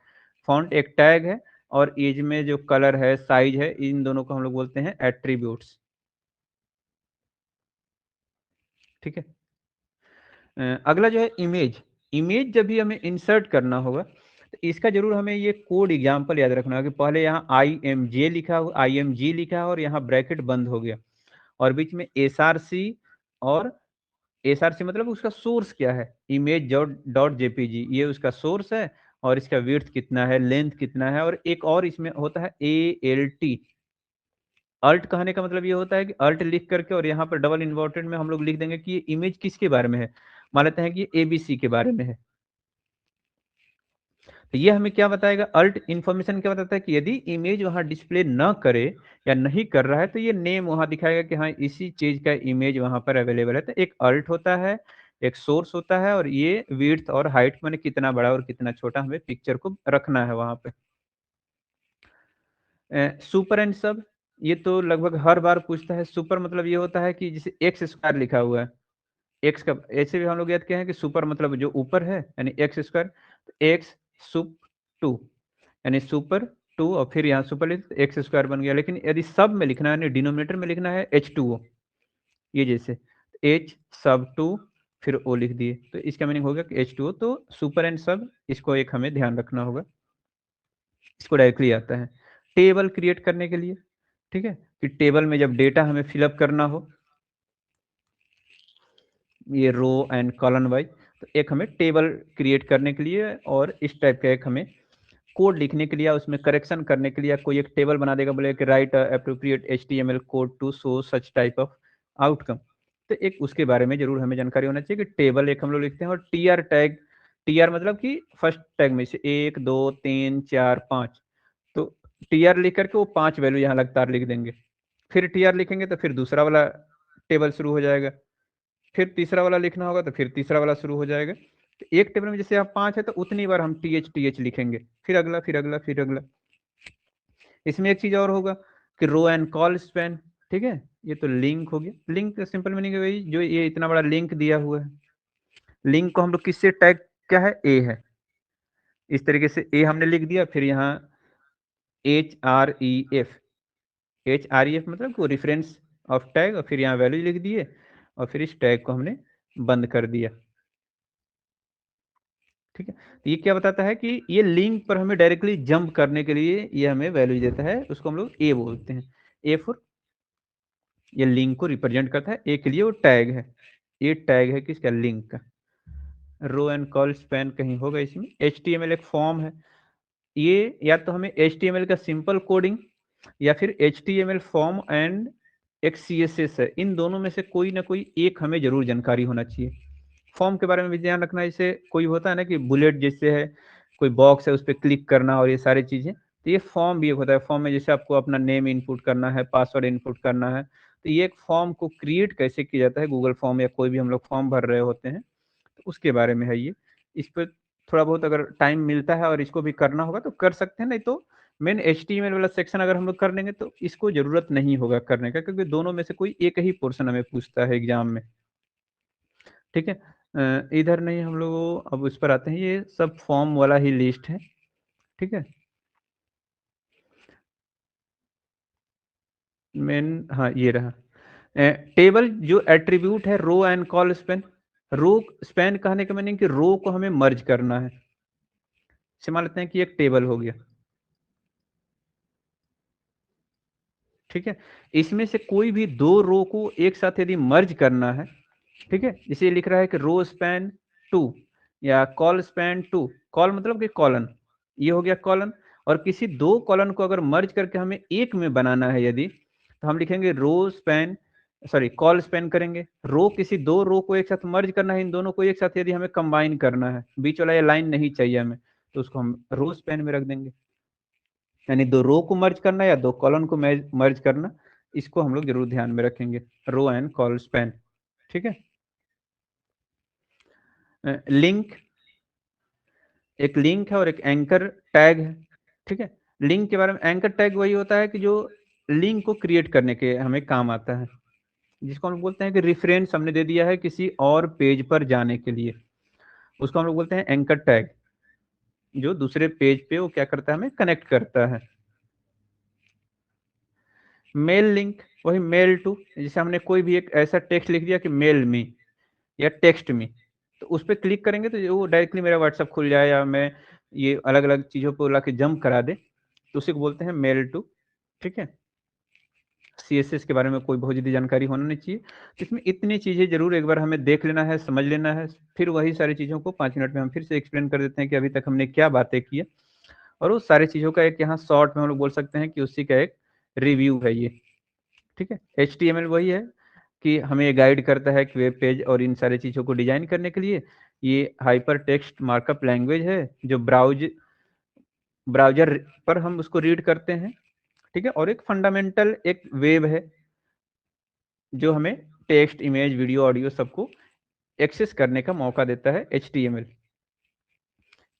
Speaker 1: फॉन्ट एक टैग है और एज में जो कलर है, साइज है, इन दोनों को हम लोग बोलते हैं एट्रीब्यूट्स। ठीक है। अगला जो है इमेज। इमेज जब भी हमें इंसर्ट करना होगा तो इसका जरूर हमें ये कोड एग्जांपल याद रखना होगा कि पहले यहाँ IMG लिखा हो, IMG लिखा है और यहाँ ब्रैकेट बंद हो गया और बीच में SRC, और SRC मतलब उसका सोर्स क्या है, इमेज डॉट जेपीजी, ये उसका सोर्स है और इसका विड्थ कितना है, लेंथ कितना है, और एक और इसमें होता है ALT। अल्ट कहने का मतलब ये होता है कि अल्ट लिख करके और यहाँ पर डबल इन्वर्टेड में हम लोग लिख देंगे कि ये इमेज किसके बारे में है, मान लेते हैं कि ये ABC के बारे में है। तो ये हमें क्या बताएगा, अल्ट इन्फॉर्मेशन क्या बताता है कि यदि इमेज वहां डिस्प्ले न करे या नहीं कर रहा है तो ये नेम वहां दिखाएगा कि हाँ इसी चीज का इमेज वहां पर अवेलेबल है। तो एक अल्ट होता है, एक सोर्स होता है, और ये विड्थ और हाइट माने कितना बड़ा और कितना छोटा हमें पिक्चर को रखना है वहां पे। सुपर एंड सब, ये तो लगभग हर बार पूछता है। सुपर मतलब ये होता है कि जैसे एक्स स्क्वायर लिखा हुआ है, एक्स का ऐसे भी हम लोग याद किए हैं कि सुपर मतलब जो ऊपर है यानी X square, X sup two, यानी सुपर टू और फिर यहाँ सुपर लिख एक्स स्क्वायर बन गया। लेकिन यदि सब में लिखना है यानी डिनोमिनेटर में लिखना है H2O, ये जैसे H सब टू फिर O लिख दिए, तो इसका मीनिंग होगा कि H2O। तो सुपर एंड सब, इसको एक हमें ध्यान रखना होगा, इसको डायरेक्टली आता है टेबल क्रिएट करने के लिए। ठीक है, कि टेबल में जब डेटा हमें फिलअप करना हो, ये रो एंड कॉलन वाइज, तो एक हमें टेबल क्रिएट करने के लिए और इस टाइप का एक हमें कोड लिखने के लिए, उसमें करेक्शन करने के लिए कोई एक टेबल बना देगा, बोले कि write appropriate HTML code to show such type of outcome. तो एक उसके बारे में जरूर हमें जानकारी होना चाहिए कि टेबल एक हम लोग लिखते हैं। और TR टैग, TR मतलब कि फर्स्ट टैग में से 1 2 3 4 5, तो TR लिख करके वो 5 वैल्यू यहाँ लगातार लिख देंगे। फिर TR लिखेंगे तो फिर दूसरा वाला टेबल शुरू हो जाएगा, फिर तीसरा वाला लिखना होगा तो फिर तीसरा वाला शुरू हो जाएगा। तो एक टेबल में जैसे आप 5 है तो उतनी बार हम TH लिखेंगे, फिर अगला फिर अगला फिर अगला। इसमें एक चीज और होगा कि रो एंड कॉल स्पैन। ठीक है, ये तो लिंक हो गया। लिंक का सिंपल मीनिंग है वही, जो ये इतना बड़ा लिंक दिया हुआ है, लिंक को हम लोग किससे टैग, क्या है, ए है, इस तरीके से ए हमने लिख दिया। फिर यहाँ HREF, HREF मतलब वो रेफरेंस ऑफ टैग, और फिर यहाँ वैल्यू लिख दिए और फिर इस टैग को हमने बंद कर दिया। ठीक है, तो ये क्या बताता है कि ये लिंक पर हमें डायरेक्टली जंप करने के लिए ये हमें वैल्यू देता है, उसको हम लोग ए बोलते हैं। ए फॉर, ये लिंक को रिप्रेजेंट करता है, ए के लिए वो टैग है, ये टैग है किसका, लिंक का। रो एंड कॉल स्पैन कहीं होगा इसमें। HTML एक फॉर्म है, ये या तो हमें HTML का सिंपल कोडिंग या फिर HTML फॉर्म एंड एक CSS है, इन दोनों में से कोई ना कोई एक हमें जरूर जानकारी होना चाहिए। फॉर्म के बारे में भी ध्यान रखना, जैसे कोई होता है ना कि बुलेट जैसे है, कोई बॉक्स है उस पर क्लिक करना और ये सारी चीजें, तो ये फॉर्म भी एक होता है। फॉर्म में जैसे आपको अपना नेम इनपुट करना है, पासवर्ड इनपुट करना है, तो ये एक फॉर्म को क्रिएट कैसे किया जाता है, गूगल फॉर्म या कोई भी हम लोग फॉर्म भर रहे होते हैं तो उसके बारे में है ये। इस पर थोड़ा बहुत अगर टाइम मिलता है और इसको भी करना होगा तो कर सकते हैं, नहीं तो मेन HTML वाला सेक्शन अगर हम लोग कर लेंगे तो इसको जरूरत नहीं होगा करने का, क्योंकि दोनों में से कोई एक ही पोर्शन हमें पूछता है एग्जाम में। ठीक है, इधर नहीं, हम लोग अब उस पर आते हैं, ये सब फॉर्म वाला ही लिस्ट है। ठीक है, मेन, हाँ ये रहा। टेबल जो एट्रीब्यूट है row and col span, row span कहने का मीनिंग कि रो को हमें मर्ज करना है। से मान लेते हैं कि एक टेबल हो गया, ठीक है, इसमें से कोई भी दो रो को एक साथ यदि मर्ज करना है, ठीक है, इसे लिख रहा है कि रो स्पैन टू या कॉल स्पैन टू, कॉल मतलब कि कॉलन, ये हो गया कॉलन। और किसी दो कॉलन को अगर मर्ज करके हमें एक में बनाना है यदि, तो हम लिखेंगे row span, sorry col span करेंगे। रो किसी दो रो को एक साथ मर्ज करना है, इन दोनों को एक साथ यदि हमें कंबाइन करना है, बीच वाला ये लाइन नहीं चाहिए हमें, तो उसको हम रो स्पैन में रख देंगे। यानी दो रो को मर्ज करना या दो कॉलन को मर्ज करना, इसको हम लोग जरूर ध्यान में रखेंगे, रो एंड कॉल स्पैन। ठीक है, लिंक, एक लिंक है और एक एंकर टैग है। ठीक है, लिंक के बारे में, एंकर टैग वही होता है कि जो लिंक को क्रिएट करने के हमें काम आता है, जिसको हम लोग बोलते हैं कि रेफरेंस हमने दे दिया है किसी और पेज पर जाने के लिए, उसको हम लोग बोलते हैं एंकर टैग। जो दूसरे पेज पे वो क्या करता है, हमें कनेक्ट करता है। मेल लिंक, वही मेल टू, जैसे हमने कोई भी एक ऐसा टेक्स्ट लिख दिया कि मेल मी या टेक्स्ट मी, तो उस पे क्लिक करेंगे तो वो डायरेक्टली मेरा व्हाट्सएप खुल जाए या मैं ये अलग-अलग चीज़ों पे लाके जंप करा दे, तो उसी को बोलते हैं मेल टू, ठीक है? सीएसएस के बारे में कोई बहुत ज़्यादा जानकारी होना नहीं चाहिए। तो इसमें इतनी चीज़ें ज़रूर एक बार हमें देख लेना है, समझ लेना है, फिर वही सारी चीज़ों को 5 मिनट में हम फिर से एक्सप्लेन कर देते हैं कि अभी तक हमने क्या बातें की है, और उस सारी चीज़ों का एक यहाँ शॉर्ट में हम लोग बोल सकते हैं कि उसी का एक रिव्यू है ये, ठीक है? एचटीएमएल वही है कि हमें ये गाइड करता है कि वेब पेज और इन सारी चीज़ों को डिज़ाइन करने के लिए ये हाइपर टेक्स्ट मार्कअप लैंग्वेज है, जो ब्राउज़र पर हम उसको रीड करते हैं, ठीक है? और एक फंडामेंटल एक वेब है, जो हमें टेक्स्ट, इमेज, वीडियो, ऑडियो सबको एक्सेस करने का मौका देता है एचटीएमएल।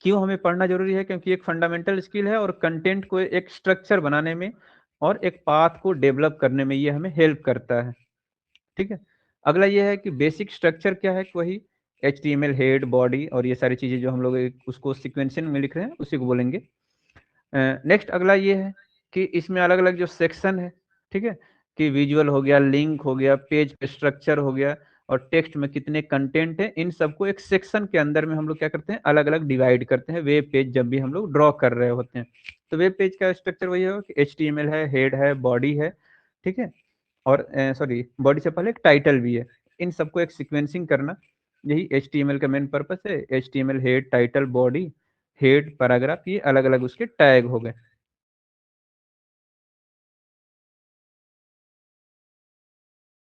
Speaker 1: क्यों हमें पढ़ना ज़रूरी है? क्योंकि एक फंडामेंटल स्किल है और कंटेंट को एक स्ट्रक्चर बनाने में और एक पाथ को डेवलप करने में ये हमें हेल्प करता है, ठीक है? अगला ये है कि बेसिक स्ट्रक्चर क्या है? वही एचटीएमएल हेड, बॉडी और ये सारी चीज़ें जो हम लोग एक उसको सीक्वेंशियल में लिख रहे हैं, उसी को बोलेंगे। नेक्स्ट अगला ये है कि इसमें अलग-अलग जो सेक्शन है, ठीक है? कि विजुअल हो गया, लिंक हो गया, पेज स्ट्रक्चर हो गया और टेक्स्ट में कितने कंटेंट हैं, इन सबको एक सेक्शन के अंदर में हम लोग क्या करते हैं, अलग-अलग डिवाइड करते हैं वेब पेज जब भी हम लोग ड्रॉ कर रहे होते हैं। तो वेब पेज का स्ट्रक्चर वही होगा कि एचटीएमएल है, हेड है, बॉडी है, ठीक है? और सॉरी, बॉडी से पहले एक टाइटल भी है। इन सबको एक सीक्वेंसिंग करना, यही एचटीएमएल का मेन पर्पस है। HTML head, title, body, head, paragraph, ये अलग-अलग उसके टैग हो गए।